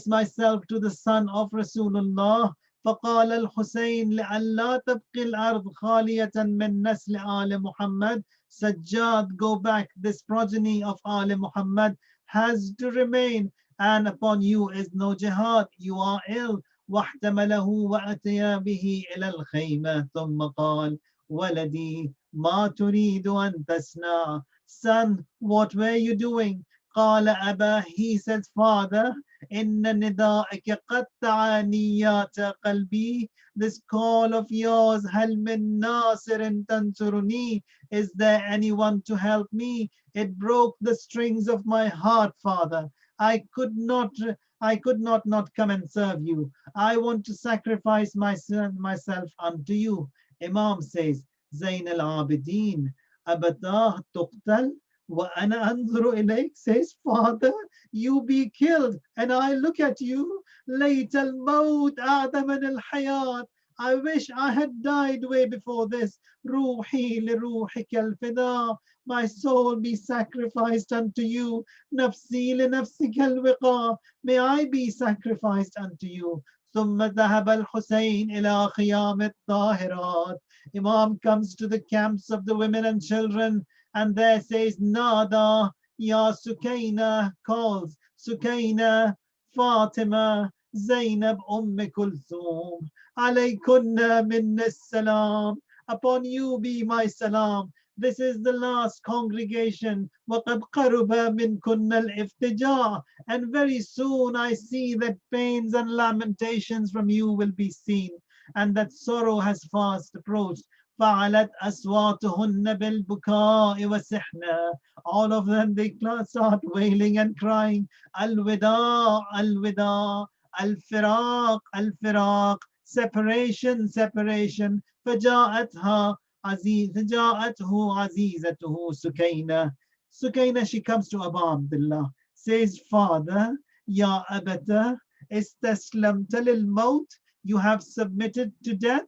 myself to the son of Rasulullah. فقال الحسين لألا تبقي الأرض خالية من نسل آل محمد. Sajjad, go back. This progeny of آل Muhammad has to remain, and upon you is no jihad. You are ill. واحتمله وأتيا به إلى الخيمة ثم قال ولدي ما تريد أن تصنع. Son, what were you doing? قال أبا. He says, Father, إن ندائك قطع نيات قلبي. This call of yours, هل من ناصر تنصرني? Is there anyone to help me? It broke the strings of my heart, Father. I could not not come and serve you. I want to sacrifice myself unto you. Imam says, Zain al-Abidin, Abatah tuqtal wa ana anzuru ilayk, says, Father, you be killed and I look at you. Layt al-maut a'daman al-hayat. I wish I had died way before this. Ruhi li ruhik al-fida. My soul be sacrificed unto you. Nafsi li nafsik al-wiqa. May I be sacrificed unto you. ثم ذهب الحسين إلى خيام الطاهرات. Imam comes to the camps of the women and children, and there says, Nada, Ya Sukaina, calls Sukaina, Fatima, Zainab, Kulthum, alaykunna minna salam. Upon you be my salam. This is the last congregation. وَقَدْ قَرُبَ مِنْكُنَّ الْإِفْتِجَاءِ. And very soon I see that pains and lamentations from you will be seen, and that sorrow has fast approached. فَعَلَتْ أَصْوَاتُهُنَّ بِالْبُكَاءِ وَسِحْنَا. All of them, they start wailing and crying. Al-Wida, Al-Wida, Al-Firaq, Al-Firaq. Separation, separation. فَجَاءَتْهَا فَجَاءَتْهُ عَزِيزَتُهُ Sukaina. Sukaina, she comes to Abu Abdullah, says, Father, Ya Abata, istaslamta lil maut. You have submitted to death.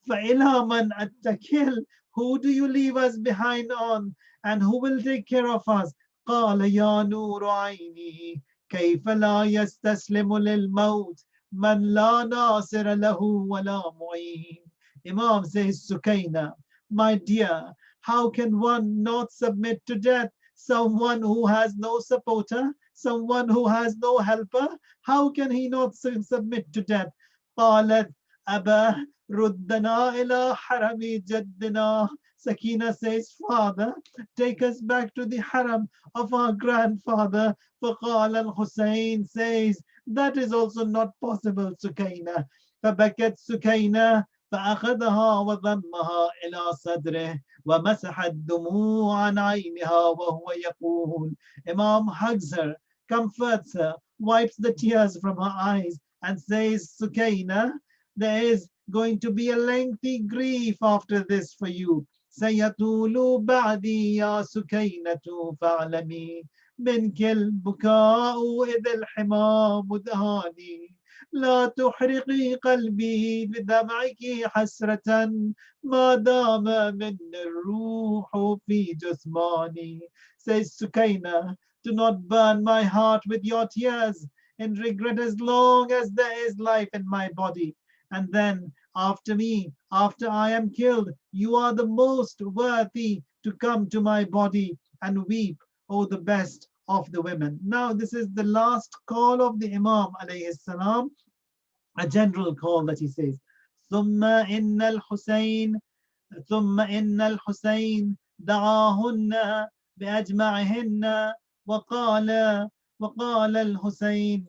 فَإِلَى مَنْ أَتَّكِلْ. Who do you leave us behind on? And who will take care of us? قَالَ يَا نُورُ عَيْنِي كَيْفَ لَا يَسْتَسْلِمُ لِلْمَوْتِ مَنْ لَا نَاصِرَ لَهُ وَلَا مُعِينٍ. Imam says, Sukaina, my dear, how can one not submit to death? Someone who has no supporter, someone who has no helper, how can he not submit to death? قالت أبا ردنا إلى حرم جدنا. Sakina says, Father, take us back to the haram of our grandfather. فقال الحسين says, that is also not possible, Sukaina. فبكت سكينة فأخذها وضمها إلى صدره ومسح الدموع عن عينها وهو يقول. Imam hugs her, comforts her, wipes the tears from her eyes and says, Sukaina, there is going to be a lengthy grief after this for you. سيطول بعدي يا سكينة فاعلمي منك البكاء إذا الحمام دهاني. لا تحرقي قلبي بدمعك حسرة ما دام من الروح في جثماني. Says Sukaina, do not burn my heart with your tears in regret as long as there is life in my body. And then after me, after I am killed, you are the most worthy to come to my body and weep, oh the best of the women. Now this is the last call of the Imam alayhi salam, a general call that he says, ثم إن الحسين ثم إن الحسين دعاهن بأجمعهن وقال الحسين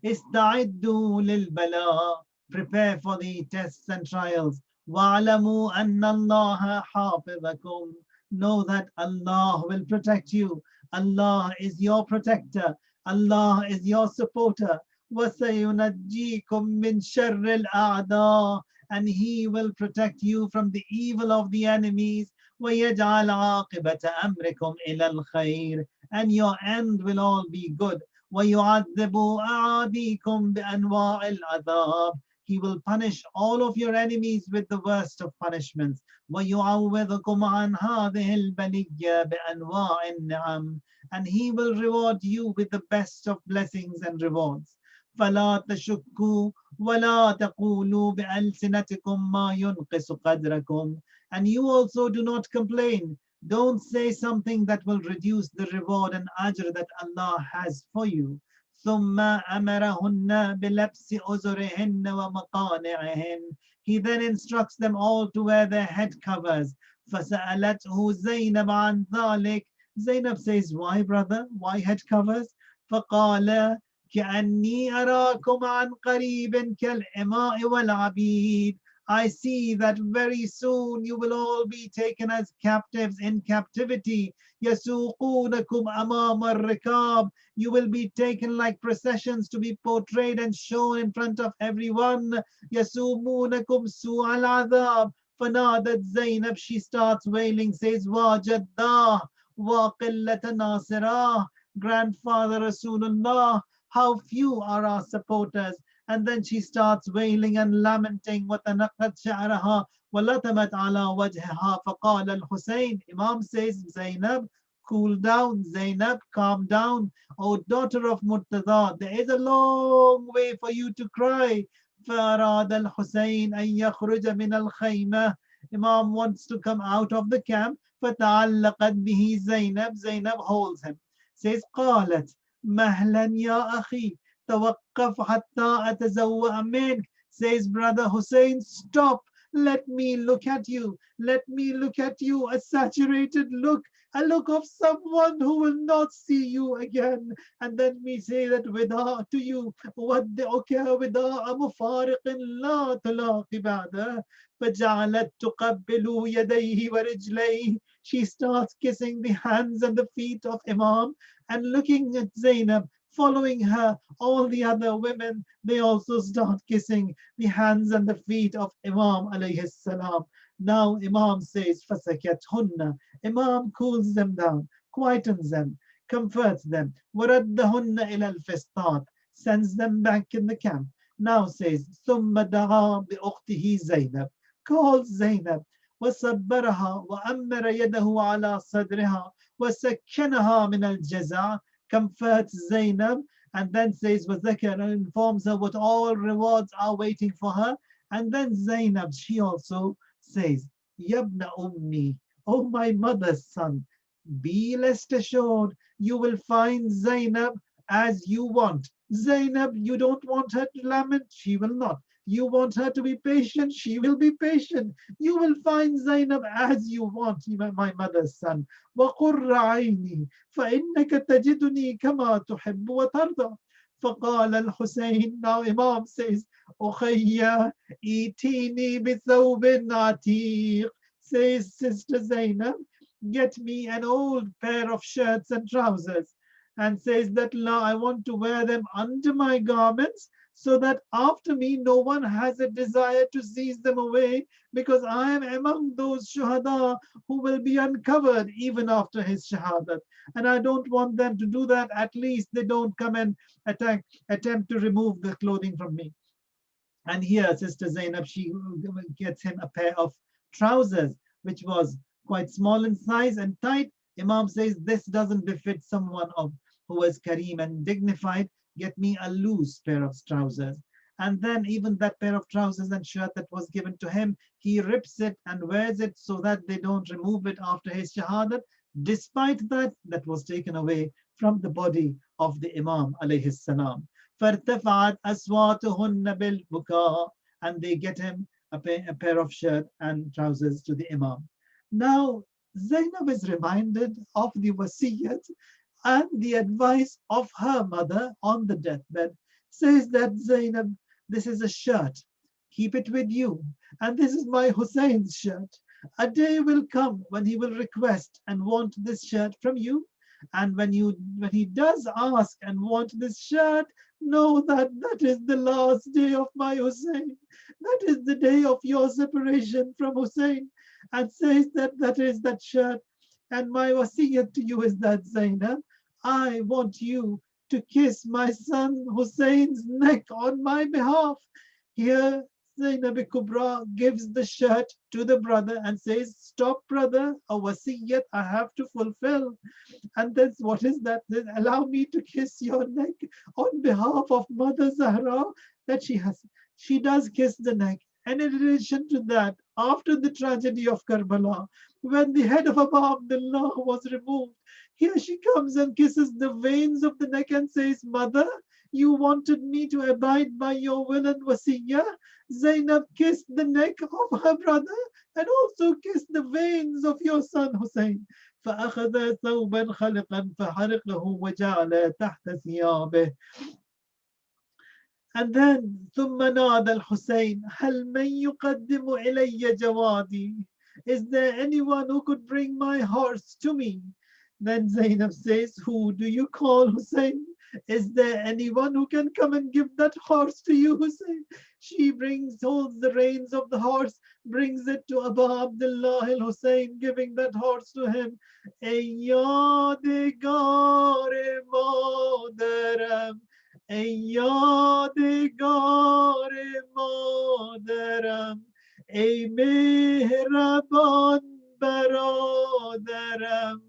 استعدوا للبلاء. Prepare for the tests and trials. وَاعْلَمُوا أَنَّ اللَّهَ حَافِظَكُمْ. Know that Allah will protect you. Allah is your protector. Allah is your supporter. وَسَيُنَجِّيكُم مِّن شَرِّ الْأَعْدَاءِ. And He will protect you from the evil of the enemies. وَيَجْعَلْ عَاقِبَةَ أَمْرِكُمْ إِلَى الْخَيْرِ. And your end will all be good. وَيُعَذِّبُ أَعَادِيكُمْ بِأَنْوَاعِ الْعَذَابِ. He will punish all of your enemies with the worst of punishments. وَيُعَوِّضُكُمْ عَنْ هَذِهِ الْبَلِيَّةِ بِأَنْوَاعِ النِّعَمِ. And He will reward you with the best of blessings and rewards. فَلَا تَشُكُّوا وَلَا تَقُولُوا بِأَلْسِنَتِكُمْ مَا يُنْقِصُ قَدْرَكُمْ. And you also do not complain. Don't say something that will reduce the reward and ajr that Allah has for you. ثُمَّ أَمَرَهُنَّ بِلَبْسِ أُزُرِهِنَّ وَمَقَانِعِهِنَّ. He then instructs them all to wear their head covers. فَسَأَلَتْهُ زَيْنَبَ عَنْ ذَلِكَ. Zainab says, why brother? Why head covers? فقال كأني أراكم عن قريب كالإماء والعبيد. I see that very soon you will all be taken as captives in captivity. يسوقونكم أمام الركاب. You will be taken like processions to be portrayed and shown in front of everyone. يسومونكم سوء العذاب. فنادت Zainab, she starts wailing, says, وَجَدَّاه وَقِلَّةَ نَاصِرَاه. Grandfather Rasulullah, how few are our supporters. And then she starts wailing and lamenting. وَتَنَقَّتْ شَعْرَهَا وَلَتَمَتْ عَلَى وَجْهِهَا فَقَالَ الْحُسَيْنِ. Imam says, Zainab, cool down. Zainab, calm down. O daughter of Murtaza, there is a long way for you to cry. فَأَرَادَ الْحُسَيْنِ أَنْ يَخْرُجَ مِنَ الْخَيْمَةِ. Imam wants to come out of the camp. فَتَعَلَّقَتْ بِهِ Zainab. Zainab holds him. Says, قالت مهلا يا أخي توقف حتى أتزوأ منك. Says, brother Hussein, stop. Let me look at you. Let me look at you. A saturated look. A look of someone who will not see you again. And then we say that wida to you. ودعك وداع مفارق لا تلاقي بعده. فجعلت تقبل يديه ورجليه. She starts kissing the hands and the feet of Imam and looking at Zainab, following her. All the other women, they also start kissing the hands and the feet of Imam alayhi salam. Now Imam says, فَسَكَتْهُنَّ. Imam cools them down, quietens them, comforts them. وَرَدَّهُنَّ إِلَى الْفِسْطَاطِ. Sends them back in the camp. Now says, ثُمَّ دَعَا بِأُخْتِهِ زَيْنَبْ. Calls Zainab. وَصَبَّرَهَا وَأَمَّرَ يَدَهُ عَلَى صَدْرِهَا وَسَكَّنَهَا مِنَ الْجَزَعِ. Comforts Zainab and then says, وَذَكَرَ, informs her what all rewards are waiting for her. And then Zainab, she also says, Yabna Ummi, oh my mother's son, be rest assured, you will find Zainab as you want. Zainab, you don't want her to lament, she will not. You want her to be patient, she will be patient. You will find Zainab as you want, my mother's son. وَقُرَّ عَيْنِي فَإِنَّكَ تَجِدُنِي كَمَا تُحِبُّ وَتَرْضَى. فقال الحسين. Now Imam says, أخي إيتيني بثوب عتيق. Says Sister Zainab, get me an old pair of shirts and trousers. And says that, La, I want to wear them under my garments so that after me no one has a desire to seize them away, because I am among those shuhada who will be uncovered even after his shahadat. And I don't want them to do that. At least they don't come and attempt to remove the clothing from me. And here Sister Zainab, she gets him a pair of trousers, which was quite small in size and tight. Imam says, this doesn't befit someone who was kareem and dignified. Get me a loose pair of trousers. And then even that pair of trousers and shirt that was given to him, he rips it and wears it so that they don't remove it after his shahadat. Despite that, that was taken away from the body of the Imam alayhi salam. فَارْتَفَعَتْ أَصْوَاتُهُنَّ بِالْبُكَاءِ. And they get him a pair of shirt and trousers to the Imam. Now, Zainab is reminded of the wasiyat and the advice of her mother on the deathbed. Says that, Zainab, this is a shirt, keep it with you. And this is my Hussein's shirt. A day will come when he will request and want this shirt from you. And when he does ask and want this shirt, know that that is the last day of my Hussein. That is the day of your separation from Hussein. And says that that is that shirt. And my wasiyat to you is that, Zainab, I want you to kiss my son Hussein's neck on my behalf. Here, Zainab Kubra gives the shirt to the brother and says, stop, brother, a wasiyat I have to fulfill. And then what is that? Then allow me to kiss your neck on behalf of Mother Zahra, that she does kiss the neck. And in addition to that, after the tragedy of Karbala, when the head of Abu Abdullah was removed, here she comes and kisses the veins of the neck and says, Mother, you wanted me to abide by your will and wasiyah. Zainab kissed the neck of her brother and also kissed the veins of your son Hussein. فأخذ ثوبا خلقا فحرقه وجعل تحت ثيابه. And then ثم نادى الحسين هل من يقدم إلي جوادي? Is there anyone who could bring my horse to me? Then Zainab says, who do you call Hussein? Is there anyone who can come and give that horse to you, Hussein? She holds the reins of the horse, brings it to Abu Abdullah al-Hussein, giving that horse to him. ای یادگار مادرم، ای یادگار مادرم، ای مهربان برادرم،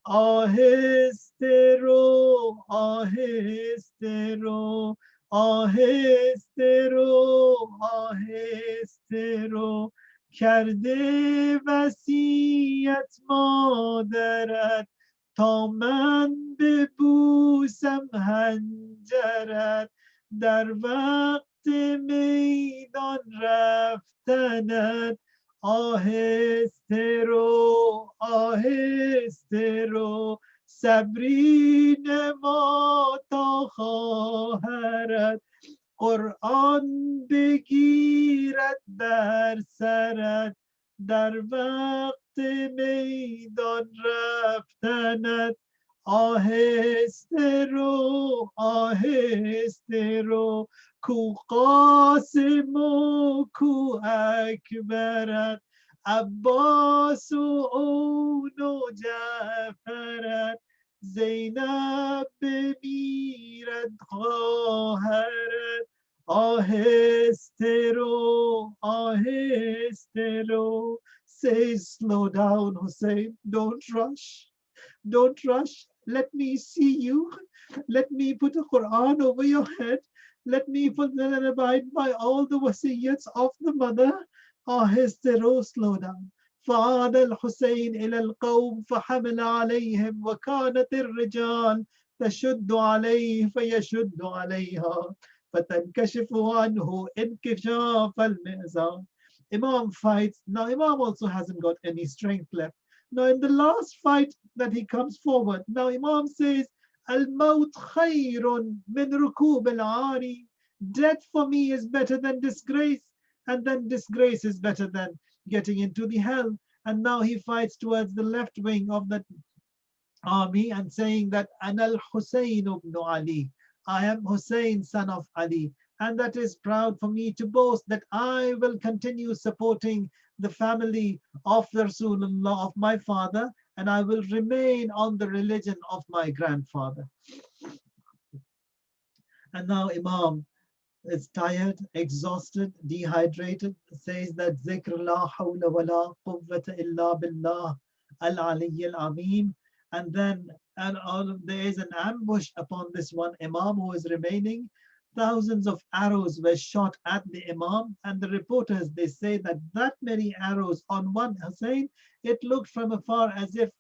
آهسته رو آهسته رو آهسته رو آهسته رو، کرده وصیت مادرت تا من ببوسم هنجرت، در وقت میدان رفتنت آهسته رو آهسته رو، صبری نما تا خواهرت قرآن بگیرد بر سرت، در وقت میدان رفتنت آهسته رو آهسته رو، کو قاسم و کو اکبرت، عباس و عون و جعفرت، زینب بمیرد خواهرت آهسته رو آهسته رو. Say slow down, Hussein, don't rush. Don't rush. Let me see you. Let me put a Quran over your head. Let me fulfill and abide by all the wasiyyats of the mother. Ahistero, slow down. فعاد الحسين إلى القوم فحمل عليهم وكانت الرجال تشد عليه فيشد عليها فتنكشف عنه انكشاف المئزار. Imam fights. Now Imam also hasn't got any strength left. Now in the last fight that he comes forward, now Imam says, Al-Maut khayrun min rukub al-ari. Death for me is better than disgrace, and then disgrace is better than getting into the hell. And now he fights towards the left wing of that army and saying that Anal Hussein ibn Ali, I am Hussein, son of Ali. And that is proud for me to boast that I will continue supporting the family of the Rasulullah, of my father, and I will remain on the religion of my grandfather. And now Imam is tired, exhausted, dehydrated, says that Zikr la hawla wa la quwwata illa billah al-ali al-azim. And then there is an ambush upon this one Imam who is remaining. Thousands of arrows were shot at the Imam, and the reporters, they say that many arrows on one Hussein, it looked from afar as if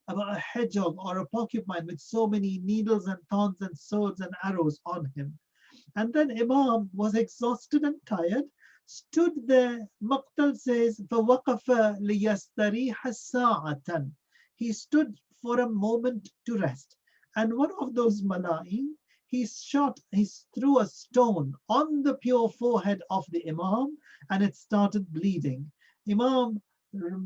about a hedgehog or a porcupine with so many needles and thorns and swords and arrows on him. And then Imam was exhausted and tired, stood there. Maqtal says, فَوَقَفَ لِيَسْتَرِيحَ سَاعَةً. He stood for a moment to rest. And one of those Mala'i, he threw a stone on the pure forehead of the Imam, and it started bleeding. Imam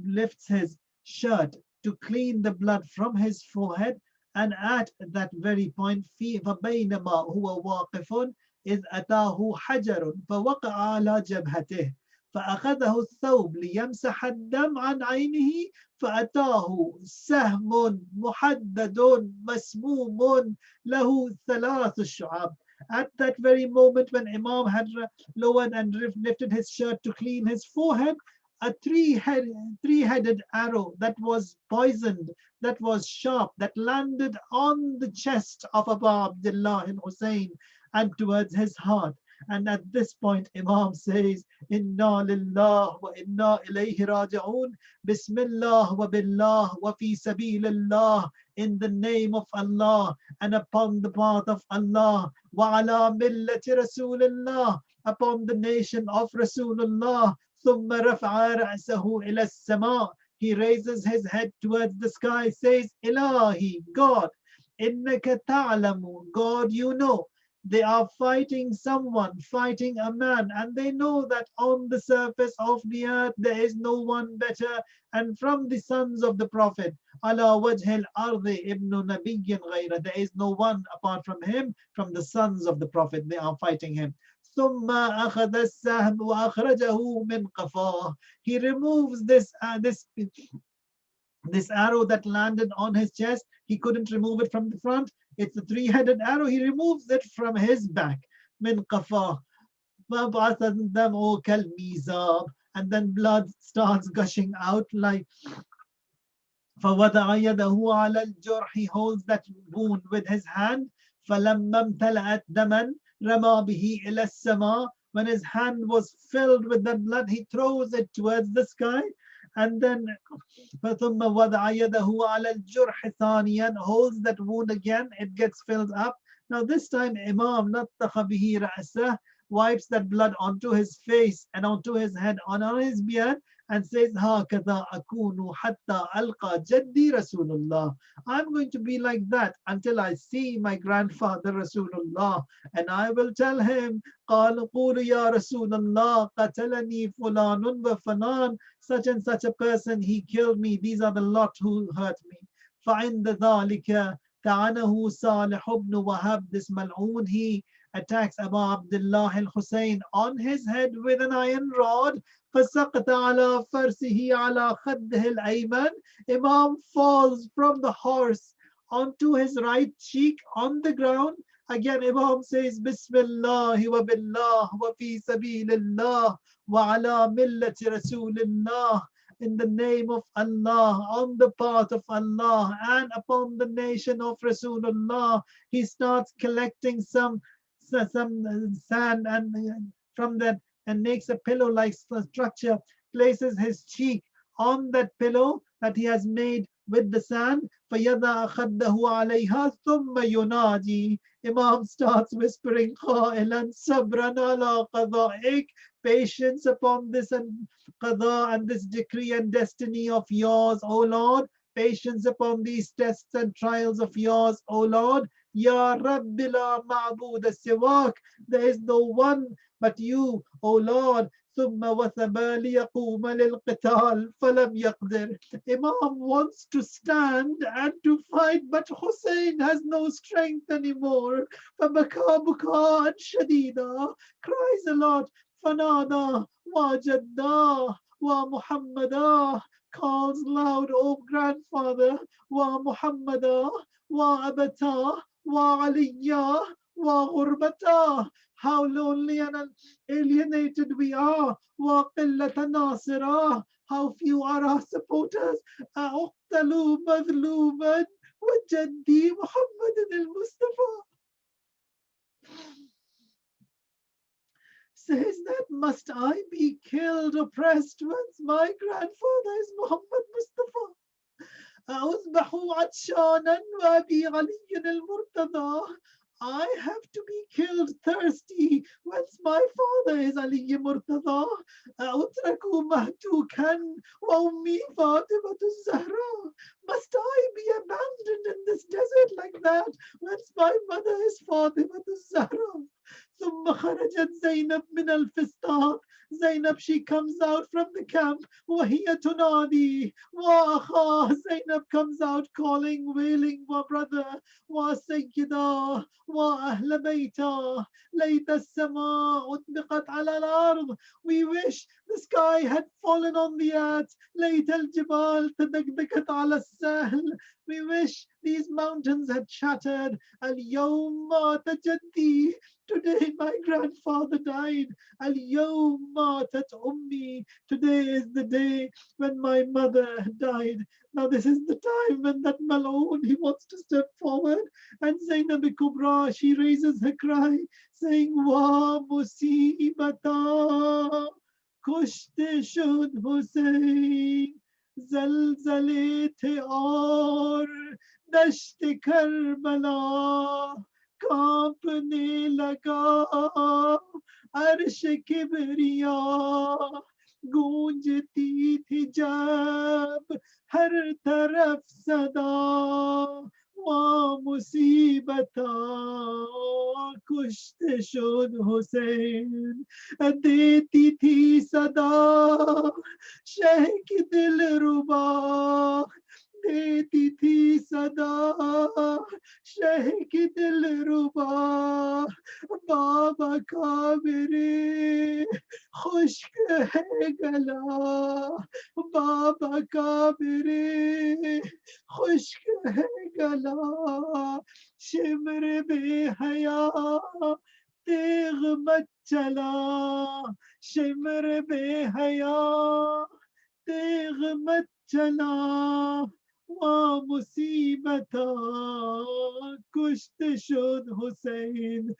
lifts his shirt to clean the blood from his forehead, and at that very point, فَبَيْنَمَا هُوَ وَاقِفٌ إذ أتاه حجر فوقع على جبهته فأخذه الثوب ليمسح الدم عن عينه فأتاه سهم محدد مسموم له 3 شعاب. At that very moment when Imam had lowered and lifted his shirt to clean his forehead, a three-headed arrow that was poisoned, that was sharp, that landed on the chest of Abu Abdullah al-Hussein and towards his heart. And at this point, Imam says, Inna lillah wa inna ilayhi raji'un, Bismillah wa billah wa fi sabilillah, in the name of Allah and upon the path of Allah, wa ala millati Rasulullah, upon the nation of Rasulullah. ثم رفع رأسه إلى السماء. he raises his head towards the sky, says, Ilahi, God, innaka ta'lamu, God, you know. They are fighting someone, fighting a man, and they know that on the surface of the earth there is no one better. And from the sons of the Prophet, ala wajhil ardi ibnu nabiyyin ghayra, there is no one apart from him, from the sons of the Prophet, they are fighting him. ثم أخذ السهم وأخرجه من قفاه. He removes this arrow that landed on his chest. He couldn't remove it from the front. It's a three-headed arrow. He removes it from his back. من قفاه. فبعث الدم كالميزاب. And then blood starts gushing out like فوضع يده على الجرح. He holds that wound with his hand. فلما امتلأت دما رمى به إلى السماء. When his hand was filled with that blood, he throws it towards the sky. And then ثم وضع يده على الجرح ثانيا, holds that wound again, it gets filled up. Now this time Imam نطخ به رأسه, wipes that blood onto his face and onto his head, on his beard, and says, هكذا أكون حتى ألقى جدي رسول الله. I'm going to be like that until I see my grandfather Rasulullah, and I will tell him, قال قول يا رسول الله قتلني فلان وفلان, such and such a person, he killed me, these are the lot who hurt me. فعند ذلك طعنه صالح بن وهب, this mal'oon, he attacks Abu Abdullah al-Hussein on his head with an iron rod. فسقط على فرسه على خده الأيمن. Imam falls from the horse onto his right cheek on the ground. Again Imam says, Bismillah wa billah wa fi sabilillah wa ala millati Rasulillah, in the name of Allah, on the path of Allah, and upon the nation of Rasulullah. He starts collecting some sand and from that, and makes a pillow-like structure, places his cheek on that pillow that he has made with the sand. فَيَضَعَ خَدَّهُ عَلَيْهَا ثُمَّ يُنَاجِي. Imam starts whispering, قَائِلًا صَبْرًا عَلَىٰ قَضَائِكَ, patience upon this and qada and this decree and destiny of yours, O Lord. Patience upon these tests and trials of yours, O Lord. Ya Rabbi la ma'buda siwak, there is no one but you, O Lord. ثم وثب ليقوم للقتال فلم يقدر. Imam wants to stand and to fight, but Hussein has no strength anymore. فبكى بكاء شديدا, cries a lot. فنادى وجدا ومحمدا, calls loud, O grandfather, ومحمدا وأبتا وعليا وغربتا. How lonely and alienated we are. وقلة ناصرة, how few are our supporters. أقتلوا مظلوما وجدي محمد المصطفى. Says that, must I be killed, oppressed, once my grandfather is Muhammad Mustafa? أصبح عطشانا وأبي علي المرتضى. I have to be killed thirsty once my father is Ali Murtada. أترك مهتوكا وأمي فاطمة الزهراء. Must I be abandoned in this desert like that once my mother is Fatima الزهراء? ثم خرجت زينب من الفسطاط. Zainab, she comes out from the camp. وهي تنادي وأخاه. Zainab comes out calling, wailing, my brother. وسيدا وأهل بيتا ليت السماء أطبقت على الأرض. We wish the sky had fallen on the earth. ليت الجبال تدكدكت على السهل. We wish these mountains had shattered. اليوم مات جدي. Today my grandfather died. اليوم ماتت أمي. Today is the day when my mother died. Now this is the time when that mal'oon, he wants to step forward, and Zainab Kubra, she raises her cry, saying, Wa musibata kushte shud Hussein, zalzale the aur dasht Karbala कांपने लगा अर्श किबरिया गूंजती थी जब हर तरफ सदा वहाँ मुसीबत कुश्त शुद हुसैन देती थी सदा शह की दिल रुबा देती थी सदा शह की दिल रुबा बाबा का मेरे खुश्क है गला बाबा का मेरे खुश्क है गला शिमर बेहया तेग मत चला शिमर बेहया तेग मत चला वहाँ मुसीबत कुश्त शुद Hussain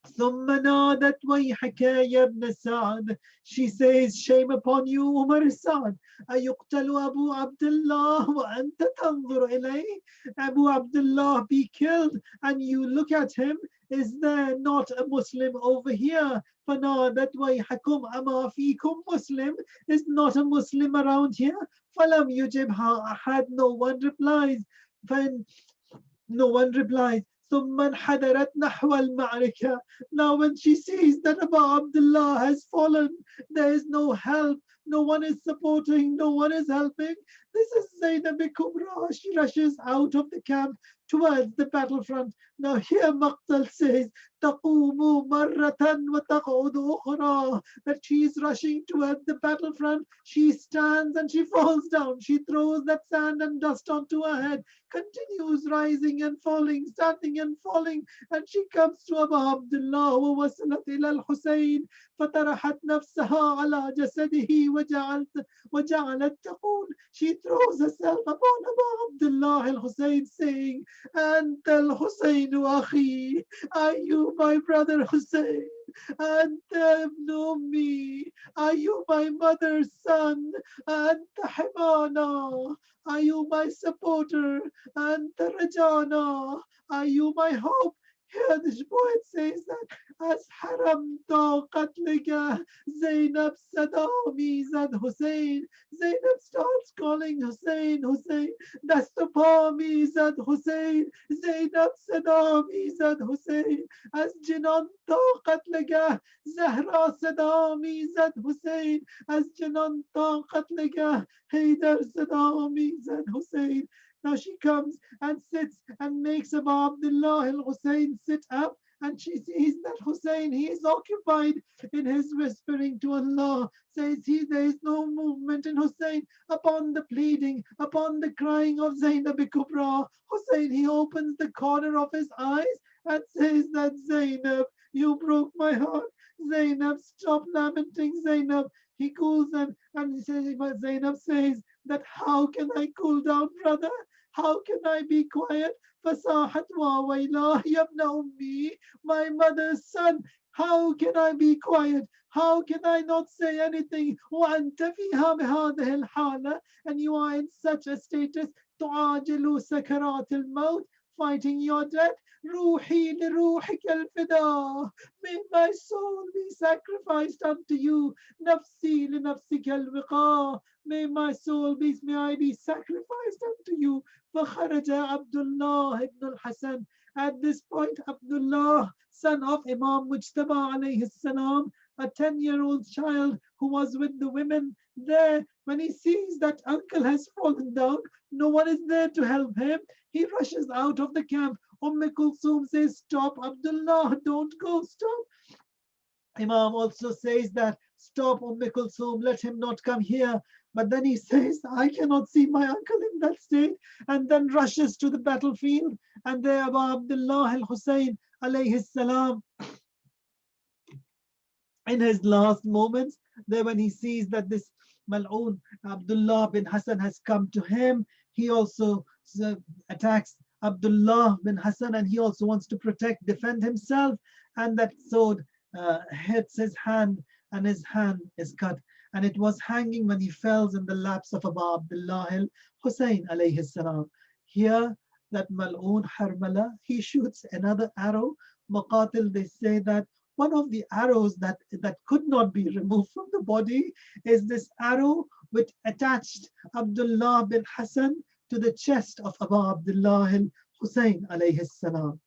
ثم نادت ويحك يا ابن سعد. She says, shame upon you, Umar Sa'd. أيقتل أبو عبد الله وأنت تنظر إليه? Abu Abdullah be killed and you look at him. Is there not a Muslim over here? فنادت ويحكم أما فيكم مسلم? Is not a Muslim around here? فلم يجبها أحد. No one replies. No one replies. ثم انحدرت نحو المعركة. Now when she sees that Abu Abdullah has fallen, there is no help, no one is supporting, no one is helping. This is Zainab Kubra. She rushes out of the camp towards the battlefront. Now here Maqtal says, تقوم مرة وتقعد أخرى. That she is rushing towards the battlefront. She stands and she falls down. She throws that sand and dust onto her head. Continues rising and falling, standing and falling, and she comes to Abu Abdullah ووصلت إلى الحسين فطرحت نفسها على جسده وجعلت تقول. She throws herself upon Abu Abdullah al-Hussein saying, أنت الحسين أخي, are you my brother Hussein? أنت ابن أمي, are you my mother's son? أنت حمانا, are you my supporter? أنت رجانا, are you my hope? Here this poet says that as haram قتلك Zainab Sadami Zad Hussein. Zainab starts calling Hussein, Hussein. Dastapami Zad Hussein. Zainab Sadami Zad Hussein. As Jinan قتلك Zahra Sadami Zad Hussein. As Jinan قتلك Haydar Sadami Zad Hussein. Now she comes and sits and makes Abu Abdullah al-Hussein sit up, and she sees that Hussein, he is occupied in his whispering to Allah. Says he, there is no movement in Hussein. Upon the pleading, upon the crying of Zainab Kubra, Hussein, he opens the corner of his eyes and says that Zainab, you broke my heart. Zainab, stop lamenting. Zainab, he cools and he says, but Zainab says that how can I cool down, brother? How can I be quiet? فَصَاحَتْ وَوَيْلَاهِ يَبْنَ أُمِّي, my mother's son, how can I be quiet? How can I not say anything? وَأَنْتَ فِيهَا بِهَذِهِ الْحَالَةِ, and you are in such a status, تُعَاجِلُ سَكَرَاتِ الْمَوْتِ, fighting your death. Ruhi li ruhika al-fida. May my soul be sacrificed unto you. Nafsi li nafsika al-wiqa. May my soul be, may I be sacrificed unto you. فخرج Abdullah ibn al-Hasan. At this point, Abdullah, son of Imam Mujtaba alayhi salam, a 10-year-old child who was with the women there, when he sees that uncle has fallen down, no one is there to help him, he rushes out of the camp. Kulthum says, stop, Abdullah, don't go, stop. Imam also says that, stop, Kulthum, let him not come here. But then he says, I cannot see my uncle in that state, and then rushes to the battlefield. And there Abu Abdullah al-Hussein alayhi salam, in his last moments, there when he sees that this Mal'un Abdullah bin Hassan has come to him, he also attacks Abdullah bin Hassan, and he also wants to defend himself, and that sword hits his hand, and his hand is cut. And it was hanging when he fell in the laps of Abu Abdullah al-Hussein alayhi salam. Here, that Mal'un Harmala, he shoots another arrow. Maqatil, they say that One of the arrows that could not be removed from the body is this arrow which attached Abdullah bin Hassan to the chest of Abu Abdullah al-Hussein alayhi salam.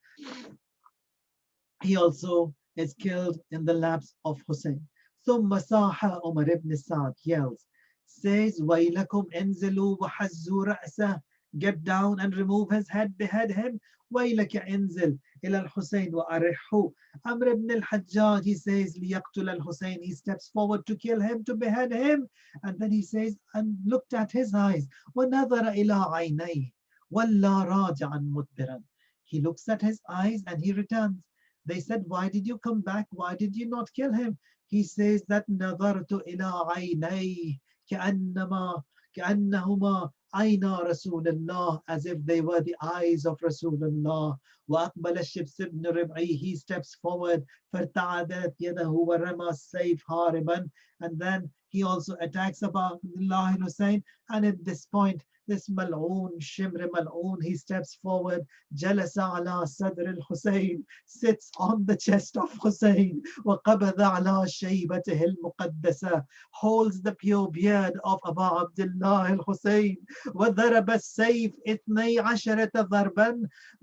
He also is killed in the laps of Hussein. So Masaha Umar ibn Sa'd yells, says, Wailakum enzilu wa hazzu ra'sah. Get down and remove his head, behead him. Wailaka enzil ila al-Hussein wa arihu. Amr ibn al-Hajjaj, he says, liyaqtul al-Hussein. He steps forward to kill him, to behead him. And then he says, and looked at his eyes. Wa nadhara ila aynayh. Walla raja'an mudbiran. He looks at his eyes and he returns. They said, why did you come back? Why did you not kill him? He says that نظرت إلى عينيه كأنهما عينا رسول الله, as if they were the eyes of Rasulullah. وأقبل الشبس بن ربعي, he steps forward. فارتعدت يده ورمى السيف هاربا, and then he also attacks Abu Abdullah Hussein. And at this point, this Mal'oon, Shimr Mal'oon, he steps forward. Jalasa ala sadr al-Hussein, sits on the chest of Hussein. وَقَبَذَ عَلَى شَيْبَتِهِ الْمُقَدَّسَةِ, holds the pure beard of Abu Abdullah al-Hussein. وَضَرَبَ السَّيْفِ اثْنَيْ عَشَرَةَ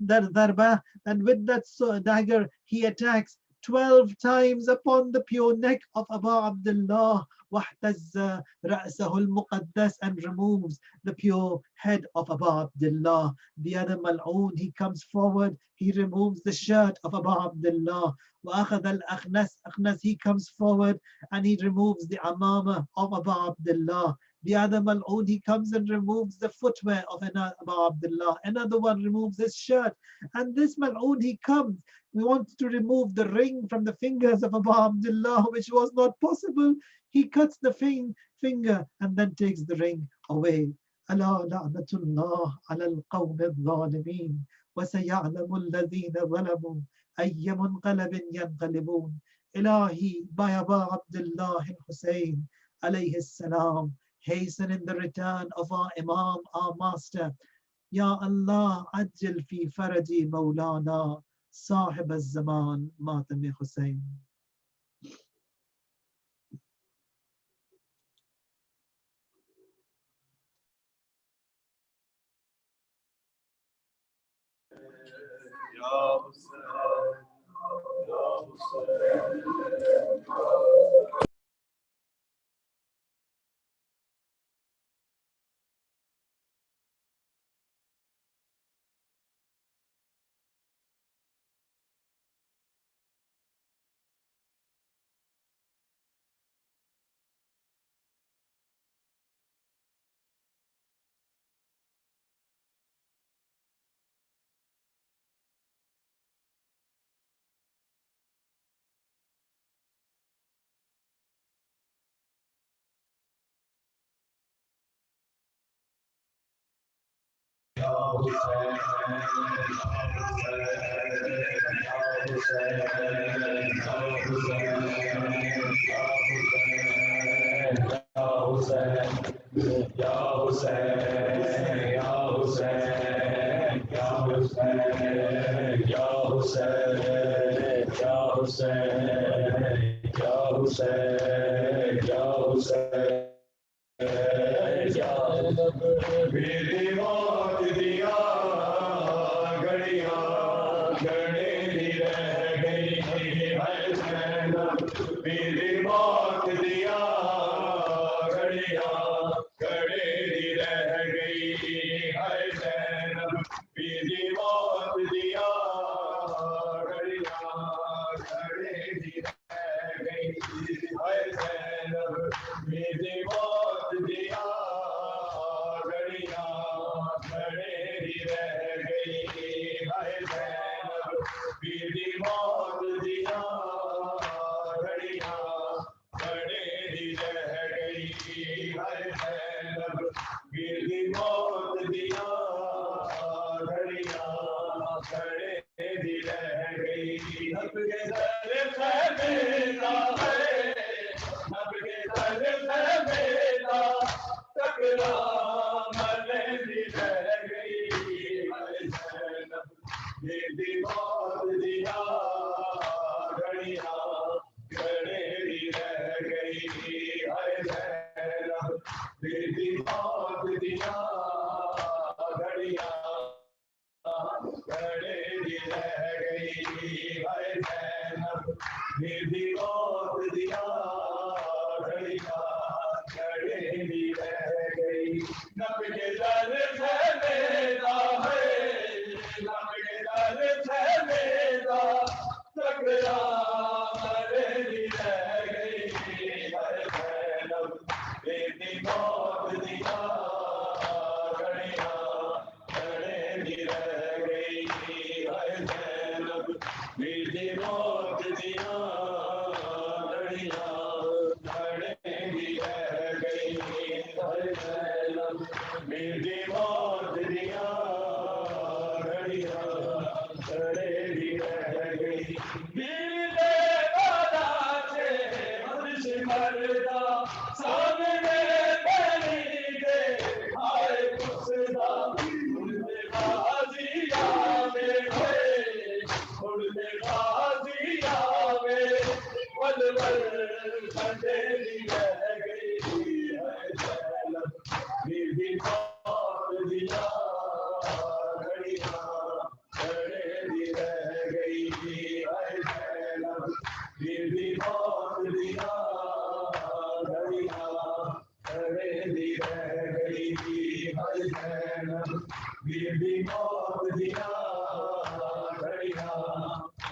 ضَرْبًا, and with that dagger, he attacks 12 times upon the pure neck of Abu Abdullah. واحتز رأسه المقدس, and removes the pure head of Abu Abdullah. The other Mal'oon, he comes forward, he removes the shirt of Abu Abdullah. وأخذ الأخنس, he comes forward and he removes the amama of Abu Abdullah. The other Mal'oon, he comes and removes the footwear of Abu Abdullah. Another one removes his shirt. And this Mal'oon, he comes, we want to remove the ring from the fingers of Abu Abdullah, which was not possible. He cuts the finger and then takes the ring away. ألا لعنة الله على القوم الظالمين وسيعلم الذين ظلموا أي منقلب ينقلبون. Ilahi, by Abu Abdullah Hussein alayhi salam, hasten in the return of our Imam, our Master. Ya Allah, ajil fi faraji Maulana, Sahib al-Zaman, Matam Hussein. रह गई है जैनब मेरी मौत दिया घड़िया घड़े भी रह गई नब के दर से मेरा है नब के दर से मेरा टकरा मेरी रह गई है जैनब मेरी मौत दिया घड़िया घड़े भी रह गई है जैनब मेरी मौत दिया घड़िया घड़े भी रह गई है जैनब मेरी मौत दिया घड़िया घड़े भी रह गई मेरे वाला से हर्ष मरदा सामने बनी दे आए खुशदा उड़ने बाजिया में उड़ने बाजिया में बल बल अंधेरी रह गई है जैनब मेरी मौत दिया घड़िया घड़े भी रह गई है जैनब मेरी मौत दिया घड़िया घड़े भी रह गई है जैनब मेरी मौत दिया घड़िया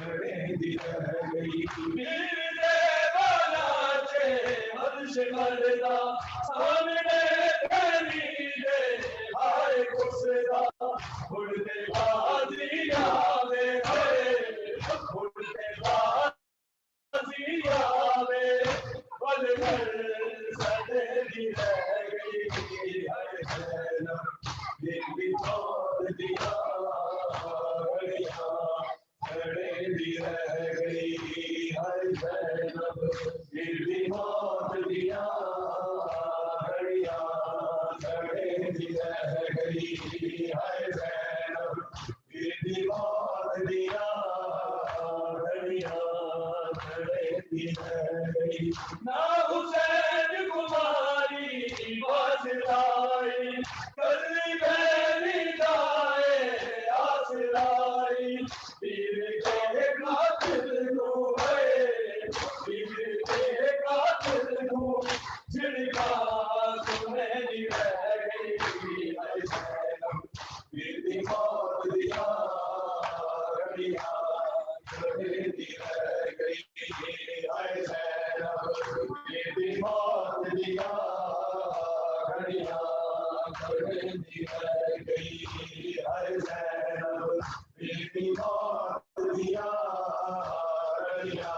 घड़े भी रह गई मेरे वाला से हर्ष मरदा सामने बनी दे आए खुशदा उड़ने बाजिया में उड़ने बाजिया में बल बल सदेरी रह गई है जैनब मेरी मौत दिया घड़िया घड़े भी रह गई है जैनब मेरी मौत दिया घड़िया घड़े भी रह गई है जैनब मेरी मौत दिया घड़िया घड़े भी रह गई ना हुसैन कुमारी बासलाई कर गई जाए आसलाई पीर के कातिल को है पीर के कातिल को झिड़का सुनहरी रह गई है जैनब मेरी मौत दिया घड़िया घड़े भी रह गई है जैनब मेरी मौत दिया घड़िया घड़े भी रह गई है जैनब मेरी मौत दिया घड़िया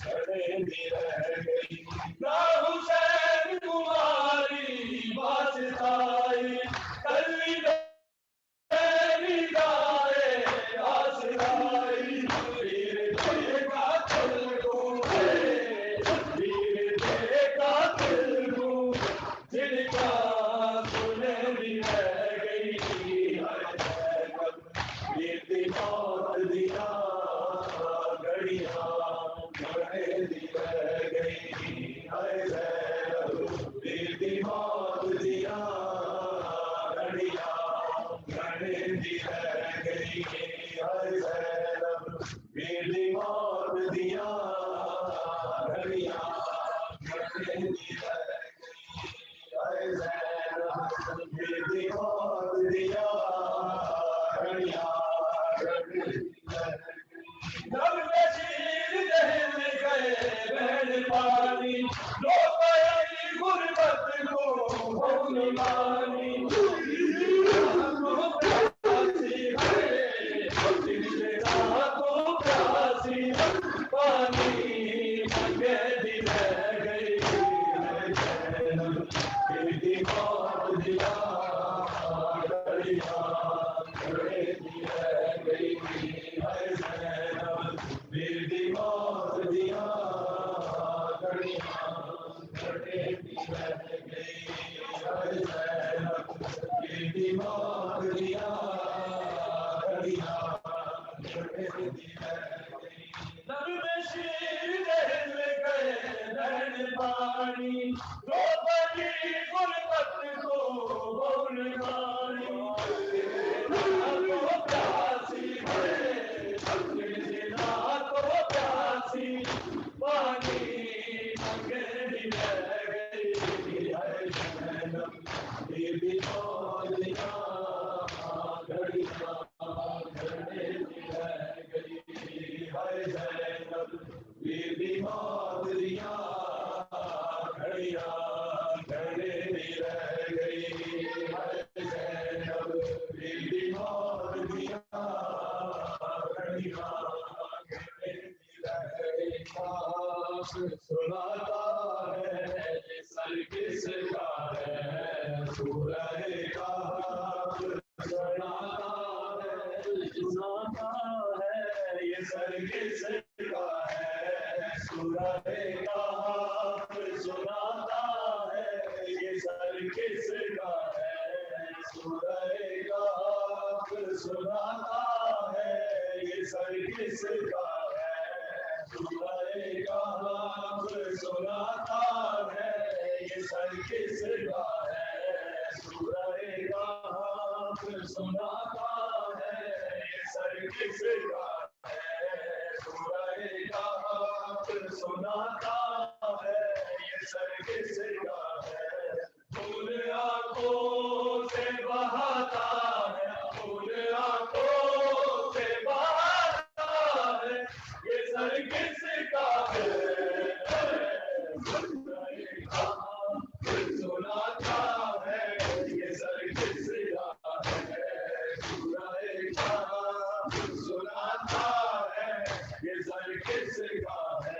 घड़े भी रह गई ना हुसैन कुमारी बासलाई कल्ली मेरी जाए आसलाई वीर के कातिल को वीर के कातिल को जिनका सुनहरी रह गई है जैनब मेरी मौत दिया घड़िया घड़े भी रह गई है जैनब मेरी मौत दिया घड़िया घड़े भी रह गई है जैनब मेरी मौत दिया घड़िया घड़े भी रह गई है जैनब मेरी मौत दिया घड़िया घड़े भी रह गई जब नशीर दहन गए बहन पानी लो गई गुरबत को भूल मानी पानी मंगे भी रह गई है जैनब मेरी मौत दिया घड़िया घड़े भी रह गई है जैनब मेरी मौत दिया घड़िया घड़े भी रह गई है जैनब मेरी मौत दिया घड़िया घड़े भी रह गई लब में शीर दहल गए नैन पानी रो बनी गुरबत को भूल मानी प्यासी है सुनाता है ये सर किसका है सूरह का सुनाता है ये सर किसका है सूरह का सुनाता है ये सर किसका है सूरह का सुनाता है ये सर किसका है सूरह का सुनाता है ये सर किसका है सूरह का सुनाता है ये सर किसका है सूरह का सुनाता है ये सर किसका है फूल आंखों से बहाता है फूल आंखों से बहाता है ये सर किसका है सुनाता है ये सर किसका है सुनाता है ये सर किसका है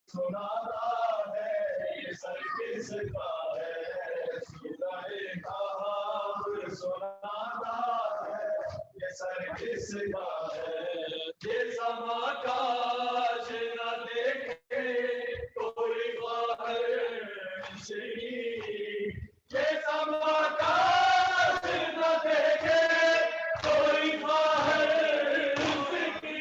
सुनाता है ये सर किसका है सुनाता है ये सर किसका है ये समाकाश न देखे कोई बाहर से ये समाकाश न देखे कोई बाहर की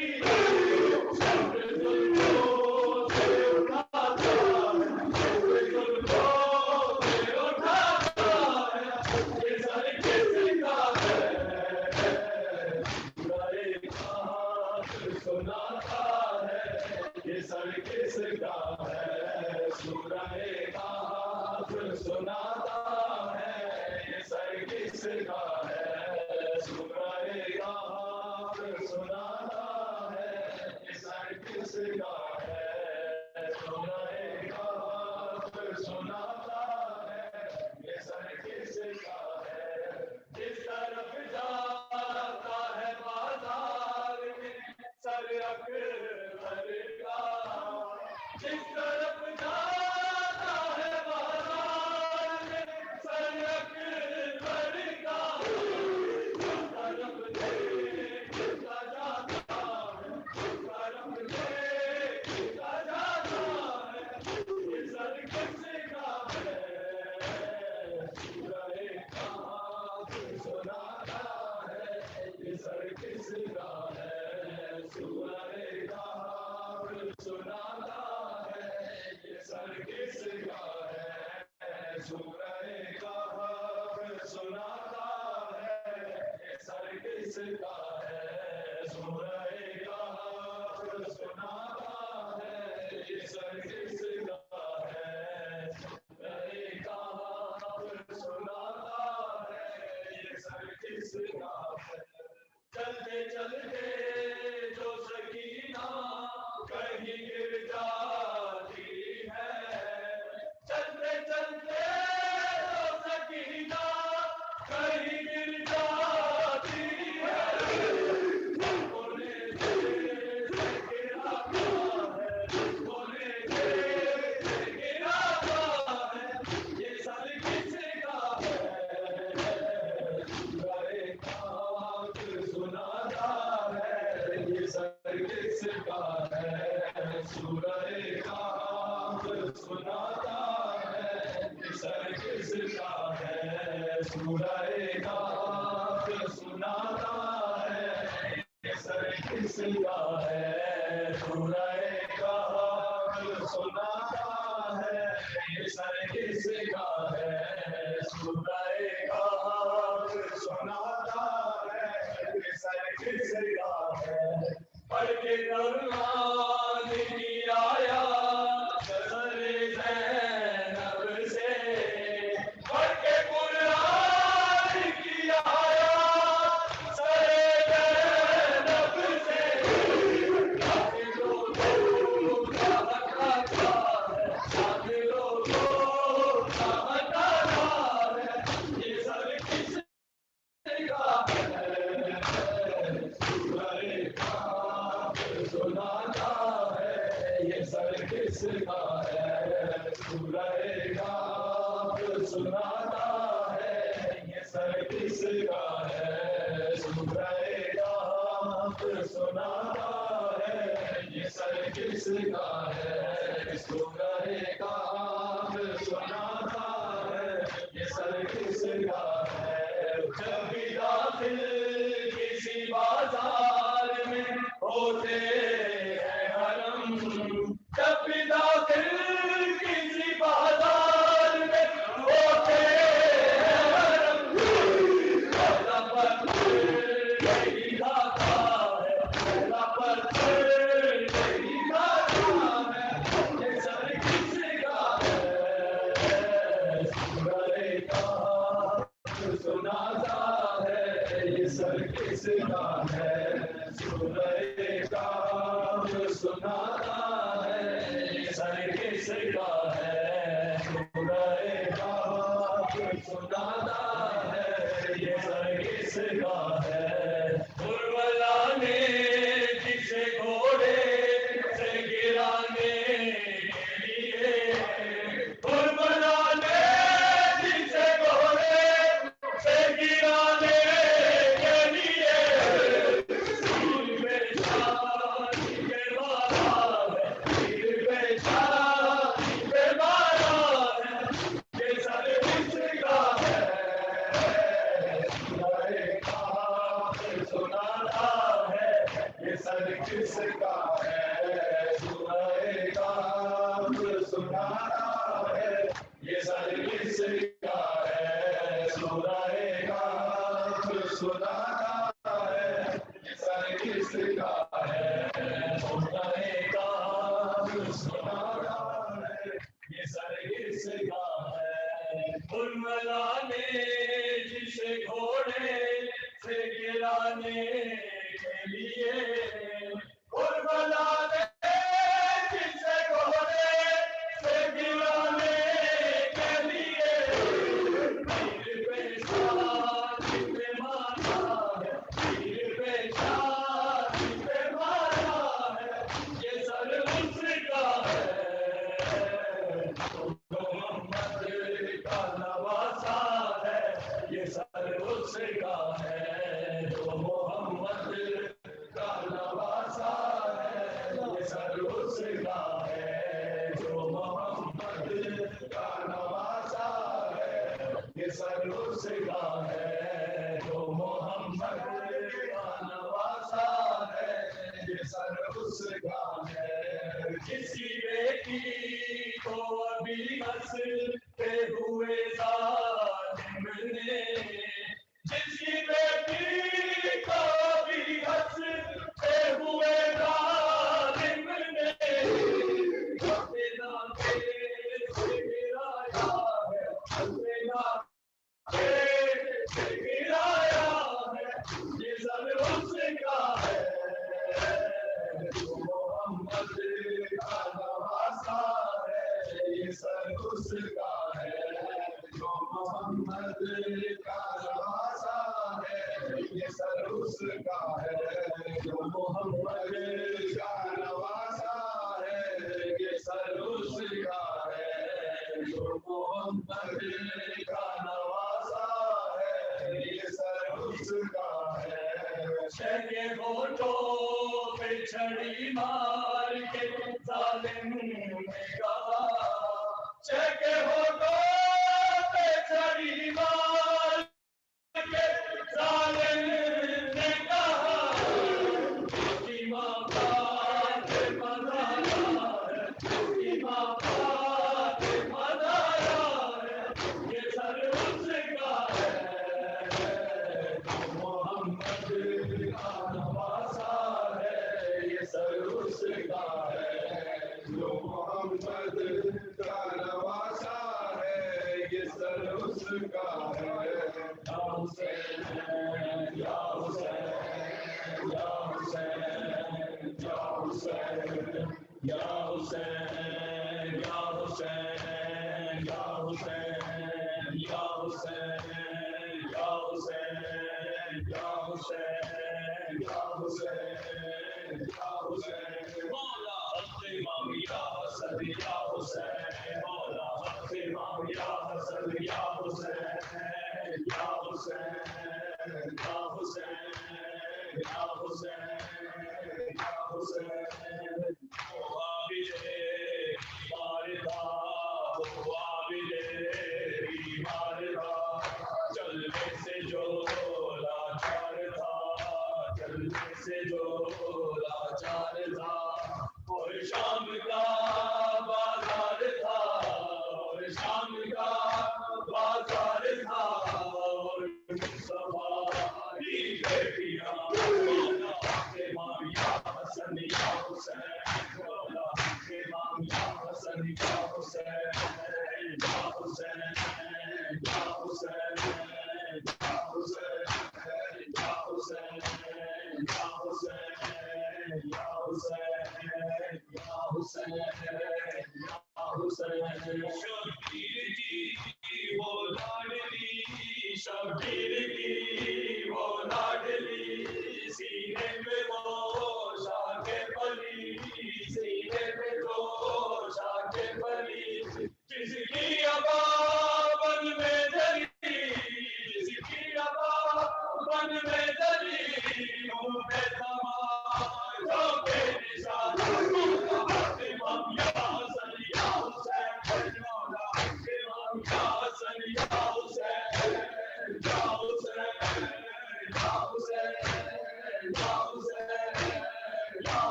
सुनाता है ये सर किसका है सूरह का सुनाता है ये सर किसका है सूरह का सुनाता है ये सर किसका है सूरह का सुनाता है ये सर किसका है जिस तरफ जाता है बाजार में सर अकबर का जिस तरफ जाता है बाजार में सर अकबर का तरफ देखता जाता है तरफ देखता जाता है ये सर किसका है सूरह का सुनाता है ये सर किसका है सूरह का सुनाता है ये सर किसका है सूरह का सुनाता है ये सर किसका है सूरह का सुनाता है ये सर किसका है सूरह का सुनाता है ये सर किसका है चलते चलते जो सकीना कहीं गिर जाती है चलते चलते जो सकीना कहीं गिर जाती है कोने से गिराता है कोने से गिराता है ये सर किसका है सुनाता है ये सर किसका है सूरह का सुनाता है ये सर किसका है सूरह का सुनाता है ये सर किसका है सूरह का सुनाता है ये सर किसका है सूरह का सुनाता है ये सर किसका है पढ़ के कुरान की आया सरे ज़ैनब से पढ़ के कुरान की आया सरे ज़ैनब से लोगों का हटाता है लोगों का हटाता है ये सर किसका है किसका है सूरह काफ सुनाता है ये सर किसका है सूरह काफ सुनाता है ये सर किसका है सूरह काफ सुनाता है ये सर किसका है जब भी दाखिल किसी बाजार में होते हैं हरम जब भी दाखिल किसी बाजार में होते हैं हरम पहला पत्थर यही खाता है पहला पत्थर यही खाता है ये सर किसका है सूरह काफ सुनाता है ये सर किसका है सूरह काफ सुनाता है ये सर किसका है सूरह काफ सुनाता है ये सर किसका है कुर्बला ने जिसे घोड़े से गिराने के लिए कुर्बला ने जिसे घोड़े से गिराने के लिए सिर पे छाती पे मारा है सिर पे छाती पे मारा है ये सर किसका है सूरह काफ सुनाता है ये सर किसका है सूरह काफ सुनाता है ये सर किसका है सूरह काफ सुनाता है ये सर किसका है सूरह काफ सुनाता है ये सर किसका है कुर्बला ने जिसे घोड़े से गिराने के लिए कुर्बला ने जिसे घोड़े से गिराने के लिए तीर पे छाती पे मारा है तीर पे छाती पे मारा है ये सर उसका है मोहम्मद का नवासा है ये सर उसका है जो मोहम्मद का नवासा है ये सर उसका है जो मोहम्मद का नवासा है ये सर उसका है जो मोहम्मद का नवासा है ये सर उसका है किसी बेटी को अभी हंसते हुए जालिम ने जिसकी बेटी को अभी हंसते हुए जालिम ने अपने नाते से गिराया है अपने नाते से गिराया है ये सर उसका है जो मोहम्मद का नवासा है ये सर उसका है जो मोहम्मद का नवासा है ये सर उसका है जो मोहम्मद का नवासा है ये सर उसका है जो मोहम्मद का नवासा है ये सर उसका है शके होठों पे छड़ी मार के जालिम ने कहा शके होठों पे छड़ी मार के जालिम ने कहा उसकी माँ बात मनाया है उसकी माँ बात मनाया है ये सर उसका है मोहम्मद का नवासा है ये सर उसका है जो मोहम्मद का नवासा है ये सर उसका है या हुसैन या हुसैन या हुसैन या हुसैन या हुसैन या हुसैन या हुसैन या हुसैन या हुसैन या हुसैन या हुसैन या हुसैन मौला हक़ इमाम या सदी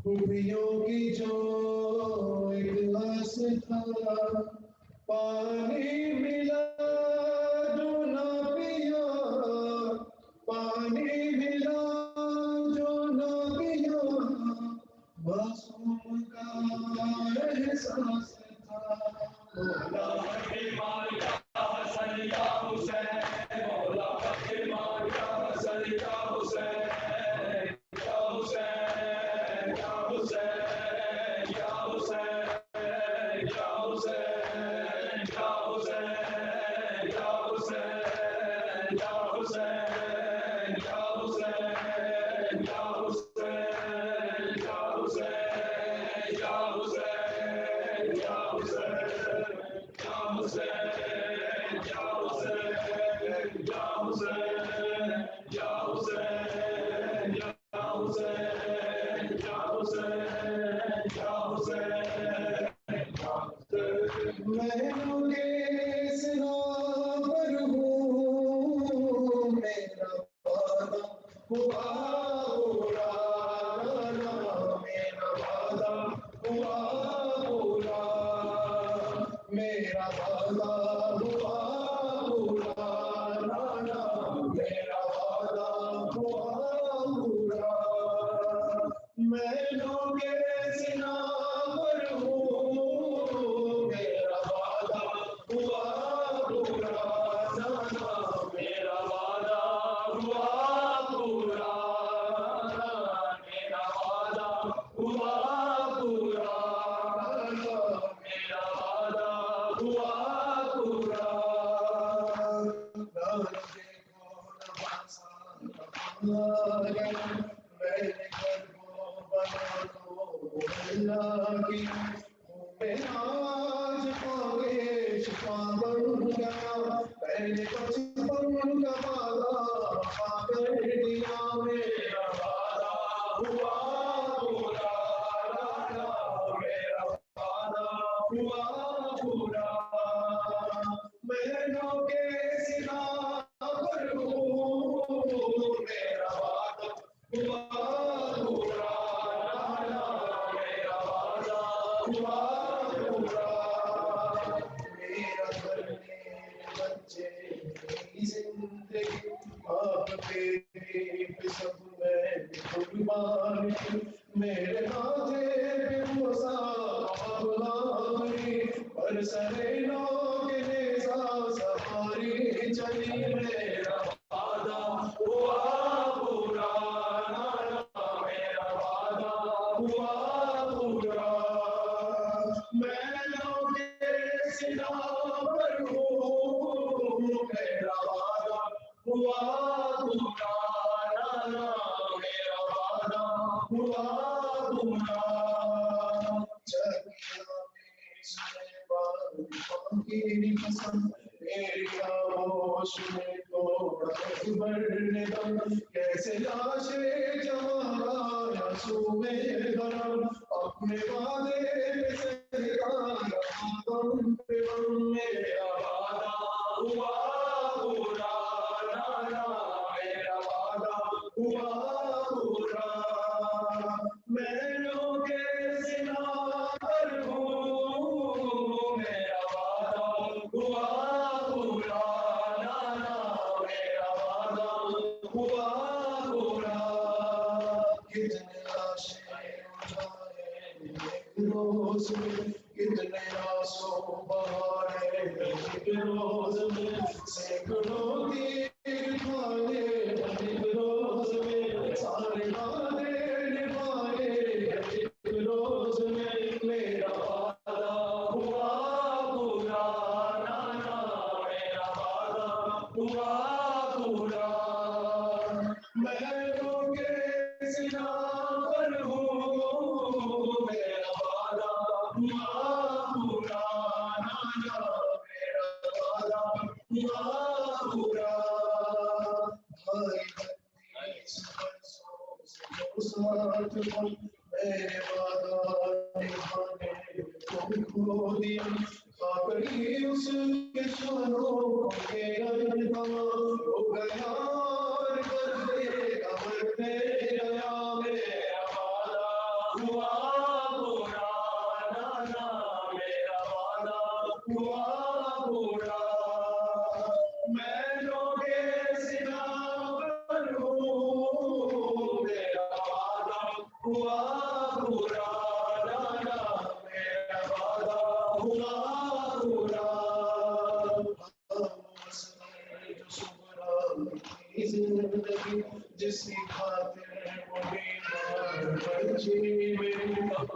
खूबियों की जो एक आस था, पानी मिला जो ना पिया, पानी मिला जो ना पिया, बस उनका एहसास था। मौला फकीमान या हसन या हुसैन, मौला फकीमान या हसन या हुसैन, या हुसैन, या हुसैन, या हुसैन, या हुसैन, या हुसैन, या हुसैन, या हुसैन, या हुसैन, या हुसैन, या हुसैन, या हुसैन, या हुसैन, या हुसैन, या हुसैन, या हुसैन, या हुआ पूरा, मेरा वादा हुआ पूरा, मेरा वादा हुआ पूरा, मेरा वादा हुआ पूरा। मैं लोगे सिना पर हूँ, मेरा वादा हुआ पूरा, मेरा वादा हुआ पूरा, मेरा वादा हुआ पूरा, मेरा वादा हुआ पूरा। मैंने घर को बना दो अल्लाह की, मैं आज कागज का बन गया, मैंने बचपन का वादा कर दिया, मेरा वादा हुआ पूरा, मेरा वादा हुआ पूरा। मैं के सिना पर हूँ, मेरा वादा हुआ पूरा, मेरा वादा हुआ पूरा। मेरा घर मेरे बच्चे मेरी जिंदगी आप तेरे पे सब मैं कुर्बान की, मेरे माथे पे वो सारी पर सरे लोग सवारी चली, मेरा वादा हुआ पूरा, मेरा वादा हुआ पूरा। मैं लोगे सिना पर हूँ, मेरा वादा हुआ पूरा, मेरा वादा हुआ पूरा। जगिया में सुने बात की कसम, मेरी खामोश में तोड़ा बढ़ने दम, कैसे लाशें जमाना मासूमे गरम, अपने वादे पे सहकाया गम पे गम, मेरा वादा हुआ पूरा, मेरा वादा हुआ पूरा। मैं लोगे सिना पर हूँ, मेरा वादा हुआ पूरा, मेरा वादा हुआ पूरा। कितने लाशें उठाए एक रोज में, कितने आंसू बहाए एक रोज में, सैकड़ों तीर खाए एक रोज में, सारे वादे निभाए एक रोज में, मेरा वादा हुआ पूरा, मेरा वादा हुआ पूरा। मैं लोगे सिना पर हूँ, मेरा वादा हुआ पूरा, मेरा वादा हुआ पूरा। भाई बत्तीस बरसों से जो साथ हो, मेरे वादा निभाने को खो दिया, खाकरी उसके शानों के अल्हमा हो गया, और बदलेगा मरते गया, मेरा वादा हुआ पूरा, मेरा वादा हुआ पूरा। मैं लोगे सिना पर हूँ, मेरा वादा हुआ पूरा, मेरा वादा हुआ पूरा। जिंदगी जिसकी खातिर वो बीमार बची में,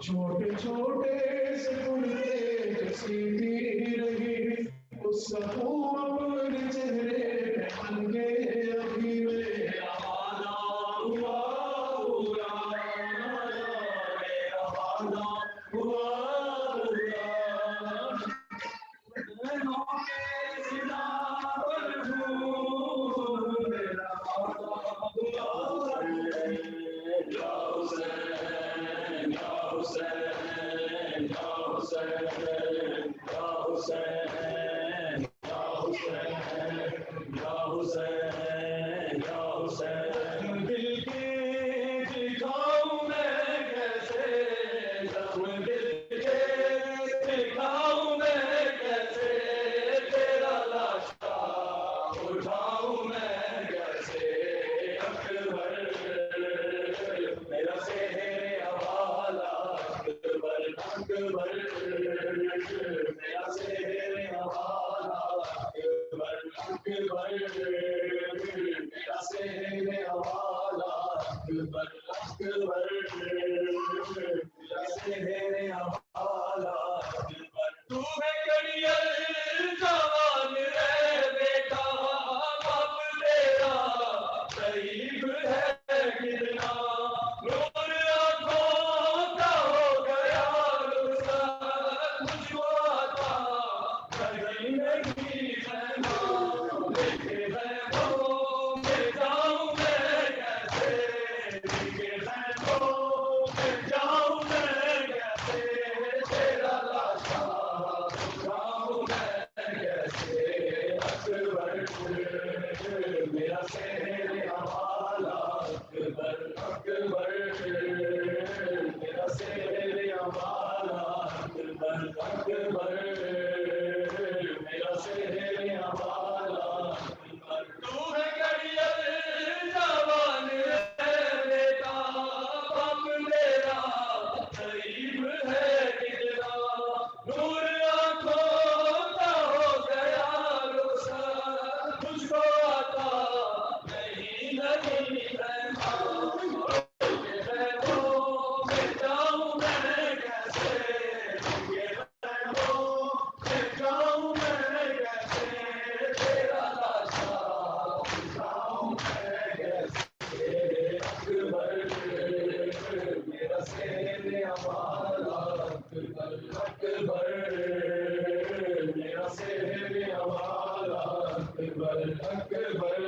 छोटे छोटे से टूटते जैसी दी रही, उसका अपने चेहरे पे बन के अभी, मेरा वादा हुआ पूरा, मेरा वादा हुआ पूरा। मैं लोगे सिना पर हूँ, मेरा वादा हुआ। या हुसैन या हुसैन या हुसैन या हुसैन या हुसैन या हुसैन या हुसैन, दिल शहर हमारा अकबर अकबर मेरा शहर हमारा अकबर अकबर मेरा शहर हमारा अकबर तू है करियर जवान है बेटा बाप मेरा गरीब है कितना नूर आंखों का हो गया रोशन तुझको आता नहीं नहीं रहना बहनों में जाऊं मैं कैसे ये बहनों में जाऊं मैं कैसे तेरा लाशा जाऊं मैं कैसे अकबर मेरा शेर हमारा अकबर अकबर मेरा शेर हमारा अकबर अकबर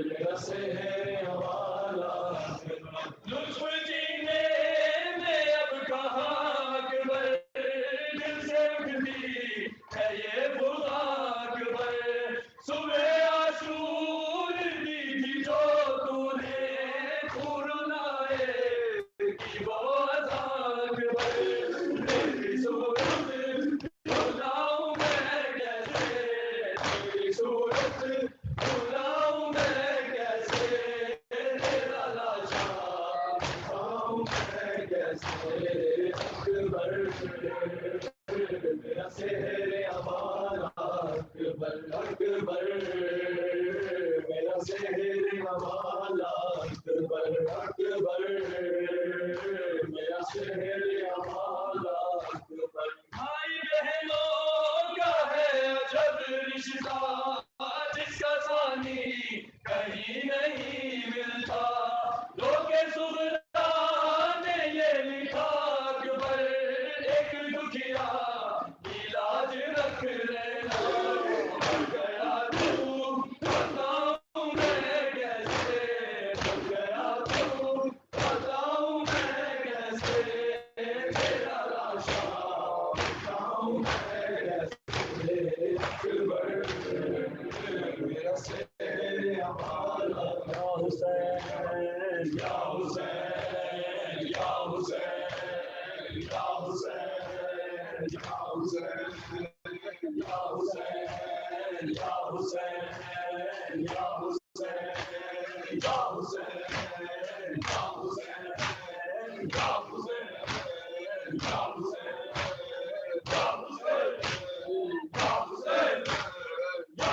मेरा शेर हमारा अकबर लुत्फ जीने में अब कहाँ अकबर दिल से उठती है ये बुआ अकबर सुबह आशूर दी थी जो तूने पूरनाए की वो अज़ान अकबर तेरी सूरत भुलाऊं मैं कैसे तेरी सूरत भुलाऊं मैं कैसे तेरा लाशा पाऊं मैं कैसे अकबर मेरा शहर हमारा अकबर अकबर मेरा शहर हमारा अकबर अकबर मेरा शहर हमारा अकबर भाई बहनों का है अजब रिश्ता जिसका सानी कहीं नहीं मिलता लोके सुगरा ने ये लिखा अकबर एक दुखिया इलाज रख लेना मर गया तू बताऊं मैं कैसे मर गया तू बताऊं मैं कैसे तेरा लाशा बताऊं मैं कैसे अकबर मेरा शेर हमारा या हुसैन या हुसैन या हुसैन या हुसैन या हुसैन या हुसैन या हुसैन या हुसैन या हुसैन या हुसैन या हुसैन या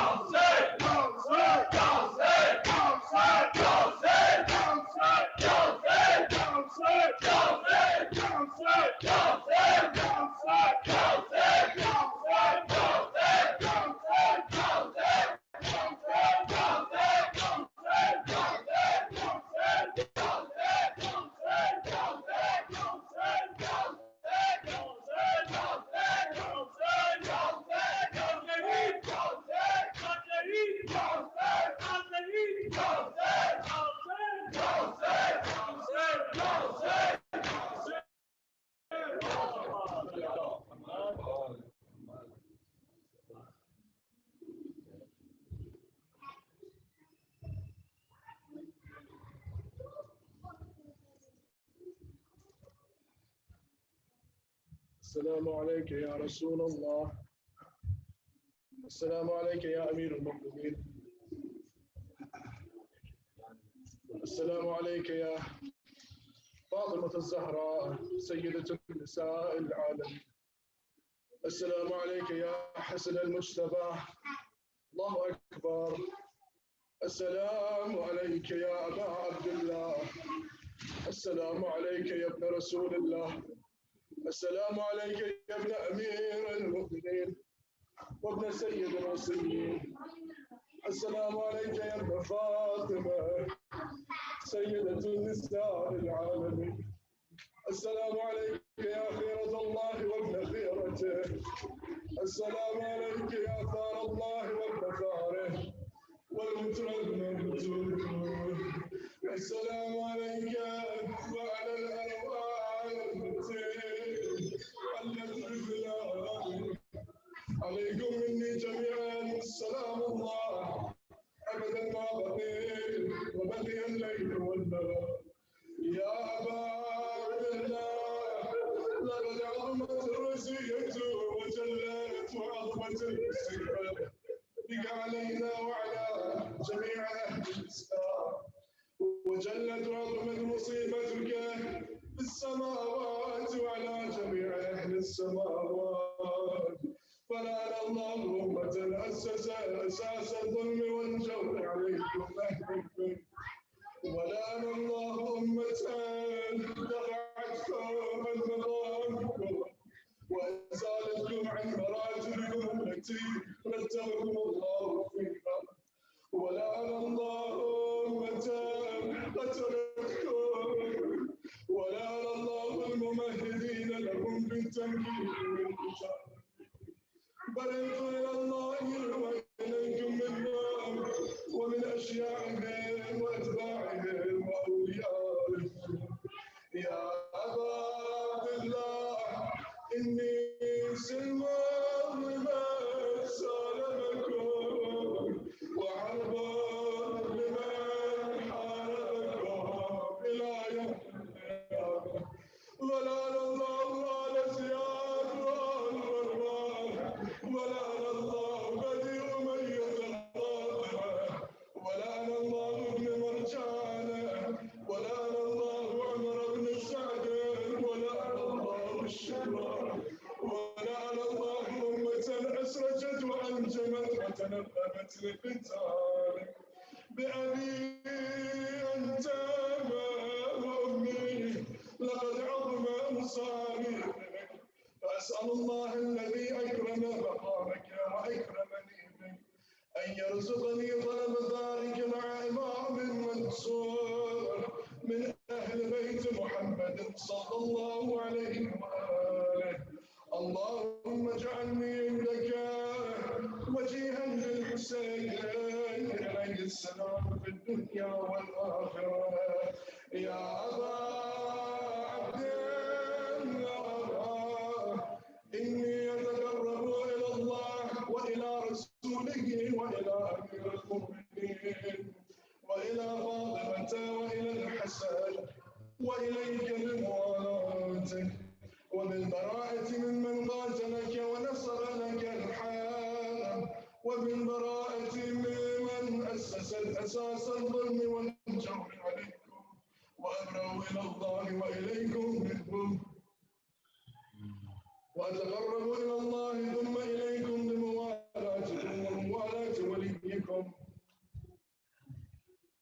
السلام عليك يا رسول الله. السلام عليك يا أمير المؤمنين. السلام عليك يا فاطمة الزهراء سيدة النساء العالم. السلام عليك يا حسن المجتبى. الله أكبر. السلام عليك يا أبا عبد الله. السلام عليك يا ابن رسول الله. السلام عليك يا ابن أمير المؤمنين وابن سيد المرسلين. السلام عليك يا ابن فاطمة سيدة النساء العالمين. السلام عليك يا خيرة الله وابن خيرته. السلام عليك يا ثار الله وابن ثاره والمترنم. السلام عليك وعلى الأرواح التي عليكم مني جميعا. السلام الله أبدا ما ما بقي وبقي الليل والنهار يا عباد الله لقد عظمت الرزية وجلت وعظمت المصيبة بك علينا وعلى جميع أهل الإسلام وجلت وعظمت مصيبتك في السماوات وعلى جميع أهل السماوات فلعن الله أمة أساس الظلم والجور عليكم أهلكم ولعن الله أمة دفعتكم عن مقامكم وأزالتكم عن مراتبكم التي رتبكم الله فيها ولعن الله أمة قتلتكم ولعن الله الممهدين لكم بالتمكين والقتال بلغت إلى الله وإليكم منهم ومن أشياعهم وأتباعهم وأوليائهم يا أبا عبد الله إني سلم لمن سالمكم وحرب لمن حاربكم إلى يوم القيامة ولعن الله آل زياد وآل مروان ولعن الله بني أمية القاطبة ولعن الله ابن مرجانة ولعن الله عمر بن سعد ولعن الله الشرار ولعن الله أمة أسرجت وأنجمت وتنبأت للقتال بأبي أنت وأمي لقد عظم مصابيحك فأسأل الله الذي أكرم مقامك وأكرمني بك أن يرزقني طلب ذلك مع إمام منصور من أهل بيت محمد صلى الله عليه وآله اللهم اجعلني عندك وجيها للحسين عليه السلام في الدنيا والآخرة يا أبا عبد الله إني أتقرب إلى الله وإلى رسوله وإلى أمير المؤمنين وإلى فاطمة وإلى الحسن وإليك بموالاتك وبالبراءة ممن قاتلك ونصر لك الحال وبالبراءة ممن أسس الأساس الظلم والجور عليكم وأبرأ إلى الله وإليكم منهم وأتقرب إلى الله ثم إليكم بموالاتكم وموالاة وليكم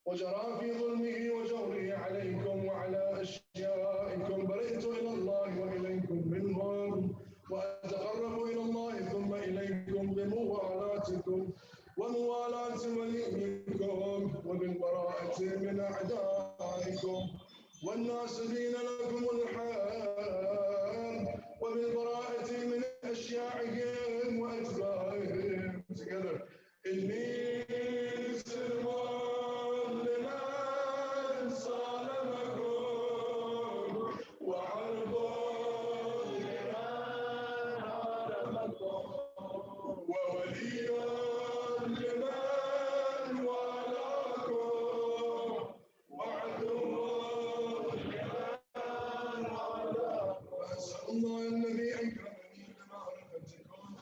وجرى في ظلمه وجوره عليكم وعلى أشيائكم برئت إلى الله وإليكم منهم وأتقرب إلى الله ثم إليكم بموالاتكم وموالاة وليكم وبالبراءة من أعدائكم والناصرين لكم الحال وبالبراءة من أشياعهم وأتباعهم together إني سلمان لمن سالمكم وحرب لمن حاربكم ووليا لمن والاكم وعدوا لمن عاداكم وأسأل الله الذي أكرمني بمعرفتكم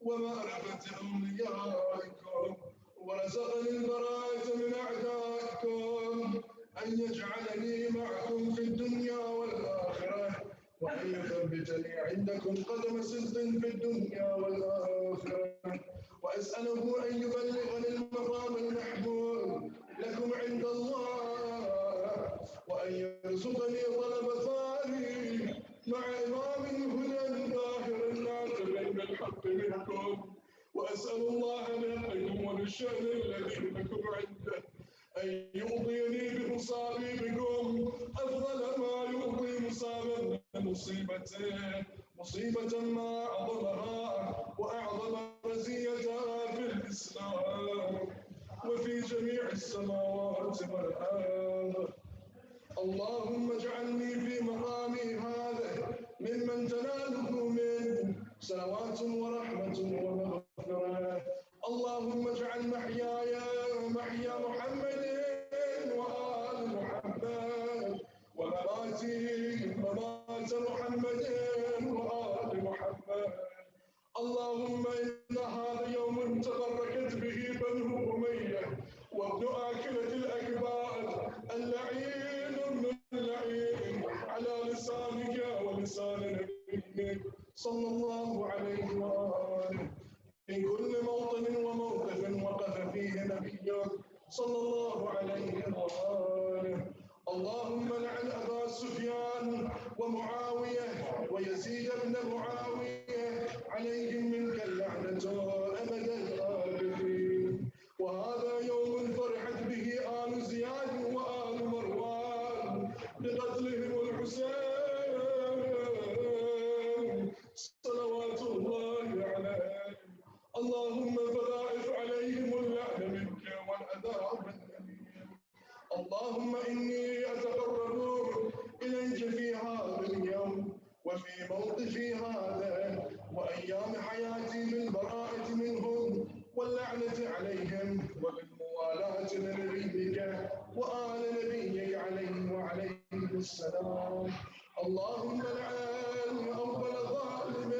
ومعرفة أوليائكم ورزقني البراءة من أعدائكم أن يجعلني معكم في الدنيا والآخرة وأن يثبتني عندكم قدم صدق في الدنيا والآخرة وأسأله أن يبلغني المقام المحمود لكم عند الله وأن يرزقني طلب ثاني مع إمام هدى ظاهر ناطق بالحق منكم وأسأل الله لكم وللشأن الذي لكم عنده أن يعطيني بمصابيبكم أفضل ما يعطي مصابا من مصيبة ما أعظمها وأعظم رزيتها في الإسلام وفي جميع السماوات والأرض اللهم اجعلني في مقامي هذا ممن تناله منه صلوات ورحمة ومغفرة اللهم اجعل محياي محيا محمد اللهم إن هذا يوم تبركت به بنو أمية وابن آكلة الأكباد اللعين من اللعين على لسانك ولسان نبيك صلى الله عليه وآله في كل موطن وموقف وقف فيه نبيك صلى الله عليه وآله. اللهم لعن أبا سفيان ومعاوية ويزيد بن معاوية عليهم منك اللعنة أبد الآبدين. وهذا يوم فرحت به آل زياد وآل مروان بقتلهم الحسين صلوات الله عليه. اللهم فضاعف عليهم اللعن منك والعذاب الأليم. اللهم إني أتقرب إليك في هذا اليوم وفي موقفي هذا وأيام حياتي بالبراءة منهم واللعنة عليهم وبالموالاة لنبيك وآل نبيك عليه وعليهم السلام. اللهم لعن أول ظالم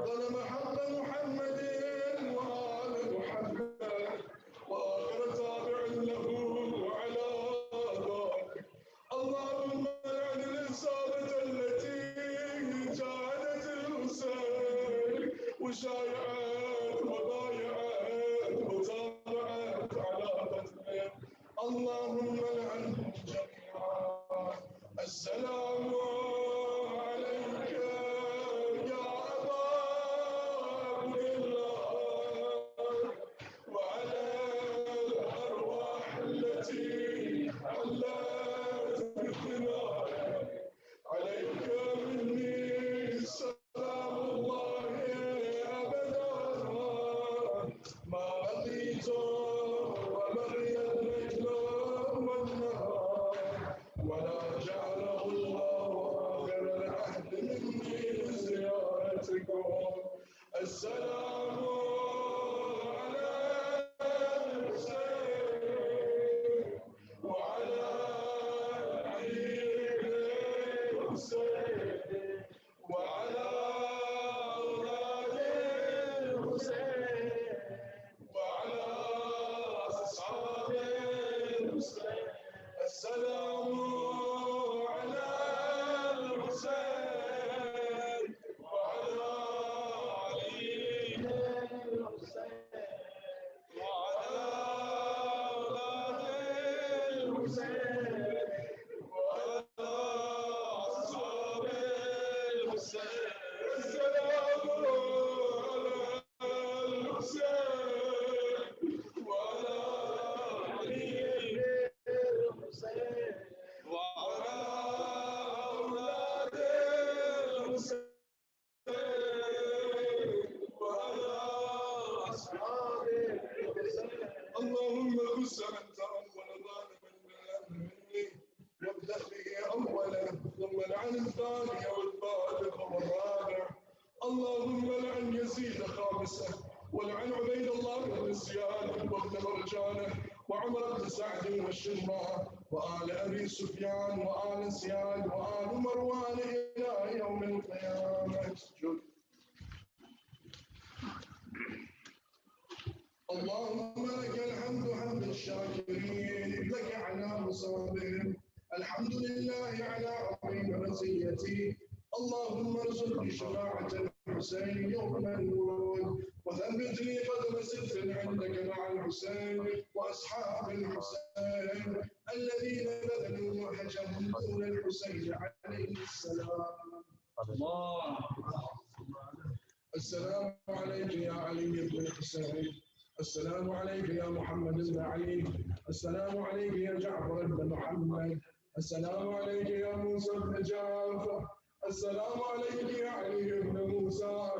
ظلم حق محمد وآل محمد وآخر تابع له وعلى ذلك. اللهم لعن الإصابة التي جاهدت الحسين وشايعت وبايعت وتابعت على قتله. اللهم لعنهم جميعا. السلام عليك يا أبا عبد الله وعلى الأرواح التي حلت بالثناء عليك مني سلام الله أبدا ما بقيت وبقي الليل والنهار ولا جعله الله آخر العهد مني زيارتكم. السلام على الحسين وعلى علي الحسين وعلى أولاد الحسين وعلى أصحاب الحسين. السلام على الحسين وعلى علي الحسين وعلى أولاد الحسين وعلى أصحاب الحسين. السلام على الحسين وعلى علي الحسين وعلى أولاد الحسين وعلى أصحاب الحسين. اللهم خص من تأول ظالما مني وابدأ به أولا ثم لعن الثاني والثالث والرابع. اللهم لعن يزيد خامسه ولعن عبيد الله بن زياد وابن مرجانه وعمر بن سعد والشرماء وآل أبي سفيان وآل زياد وآل مروان إلى يوم القيامة. اللهم لك الحمد حمد الشاكرين لك على مصابهم. الحمد لله على عظيم رزيتي. اللهم ارزقني شفاعة الحسين يوم الورود وثبت لي قدم صدق عندك مع الحسين واصحاب الحسين الذين بذلوا وحجهم دون الحسين عليه السلام. الله. السلام عليك يا علي بن الحسين. السلام عليك يا محمد بن علي. السلام عليك يا جعفر بن محمد. السلام عليك يا موسى بن جعفر. السلام عليك يا علي بن موسى.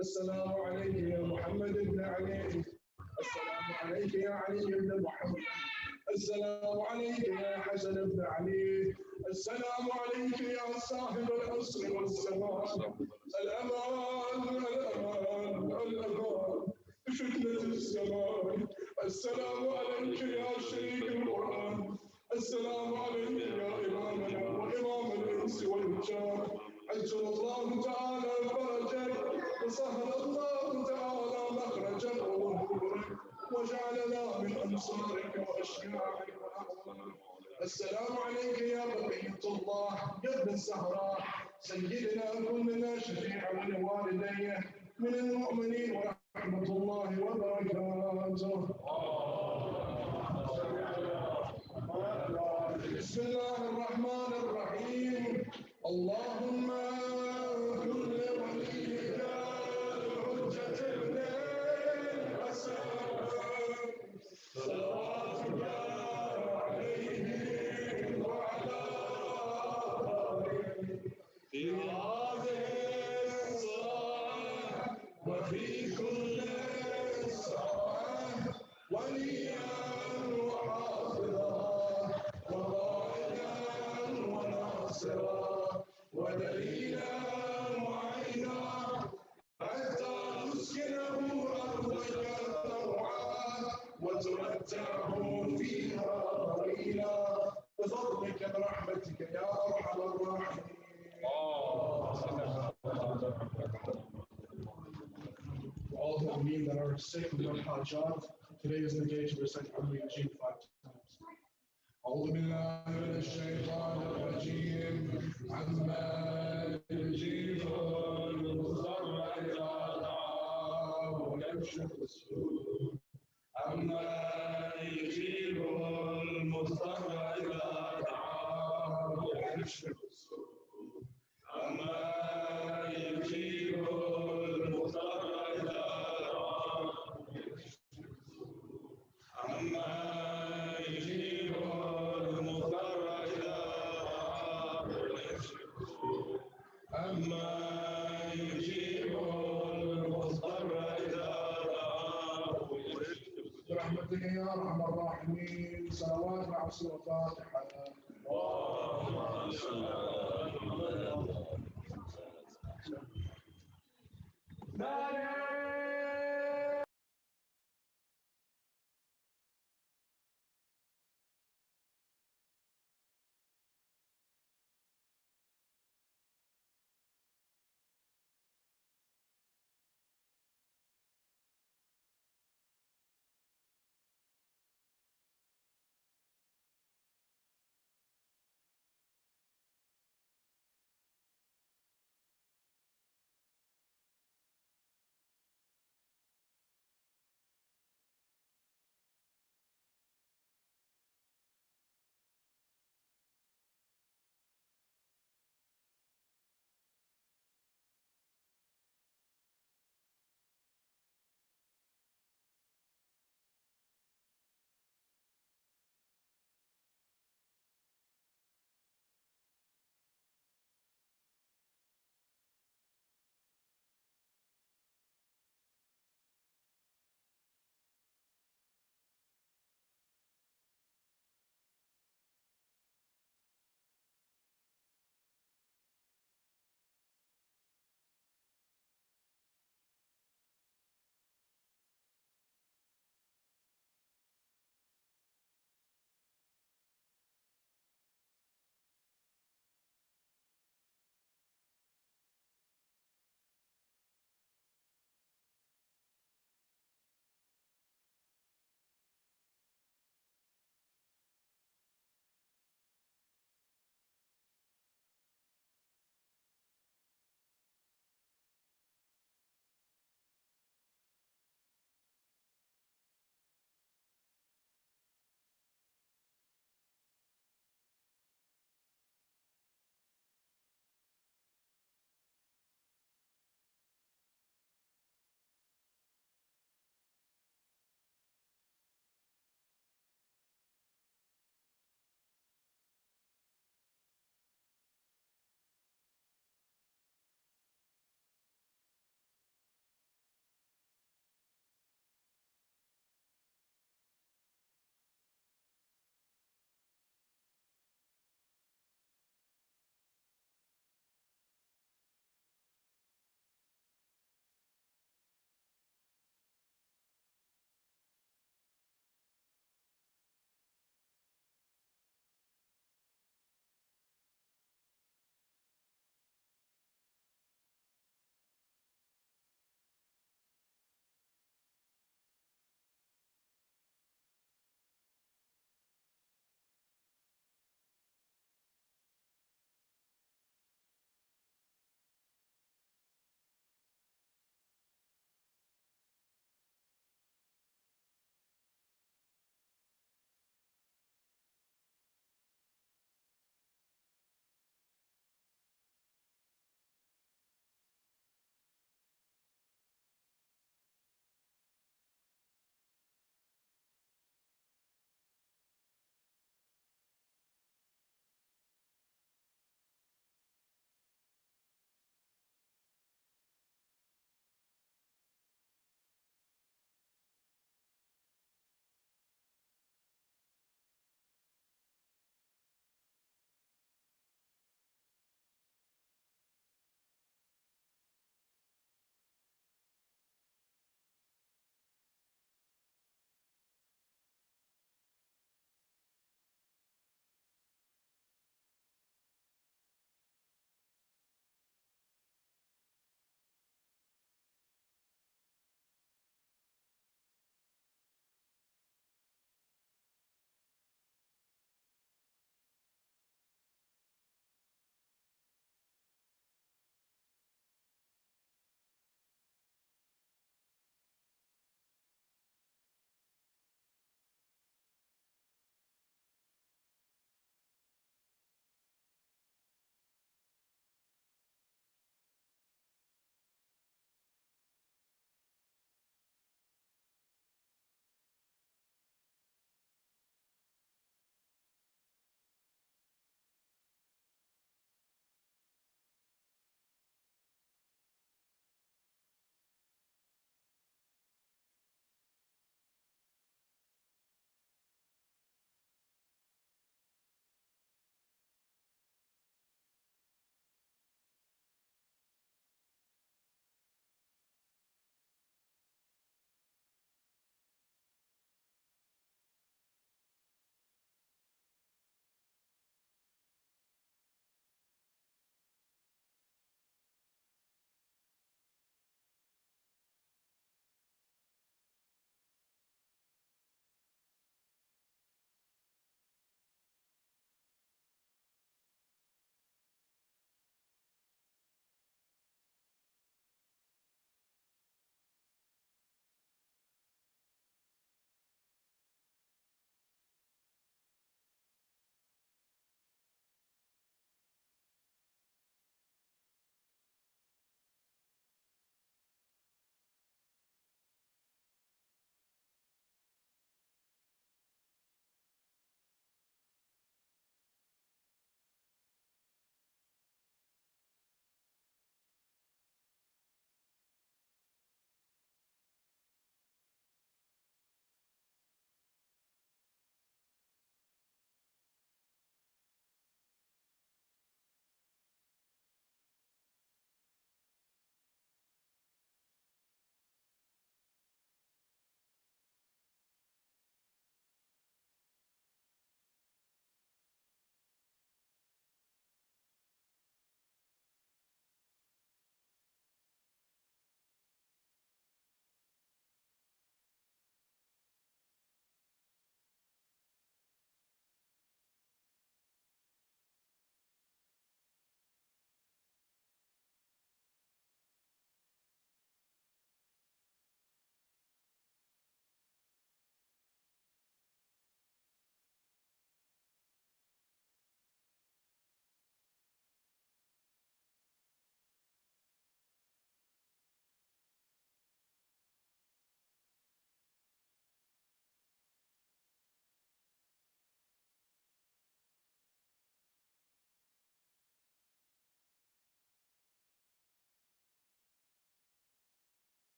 السلام عليك يا محمد بن علي. السلام عليك يا علي بن محمد. السلام عليك يا حسن بن علي. السلام عليك يا صاحب العصر والزمان. الأمان الأمان الأمان فتنة الزمان. السلام عليك يا شريك القرآن. السلام عليك يا إمامنا وإمام الإنس والجان. عجل الله تعالى فرجك وسهل وجعلنا من أنصارك وأشياعك وأعوانك. السلام عليك يا بقية الله يا ابن الزهراء سيدنا كلنا شفيع لوالديه من المؤمنين ورحمة الله وبركاته. بسم الله الرحمن الرحيم. اللهم كن لوليك الحجة ابن الحسن صلواتك عليه وعلى آله في هذه الصلاة وفي كل ساعة وليا وحافظا وقائدا وناصرا ودليلا معينا حتى تسكنه أرضك طوعا وتمتعه فيها طويلا بفضلك برحمتك يا أرحم الراحمين. All who mean that are sick with their hajat, today is the day to recite Amri Ajib 5 times. أعوذ بالله من الشيطان الرجيم. عما يجيب المضطر إذا دعاه ويكشف السوء. عما يجيب المضطر إذا دعاه ويكشف السوء. عما يجيب المضطر إذا دعاه ويكشف السوء. عما يجيب المضطر إذا دعاه ويكشف السوء. عما يجيب المضطر إذا دعاه ويكشف السوء. برحمتك يا أرحم الراحمين. صلوات مع سورة الفاتحة. اللهم صل على محمد.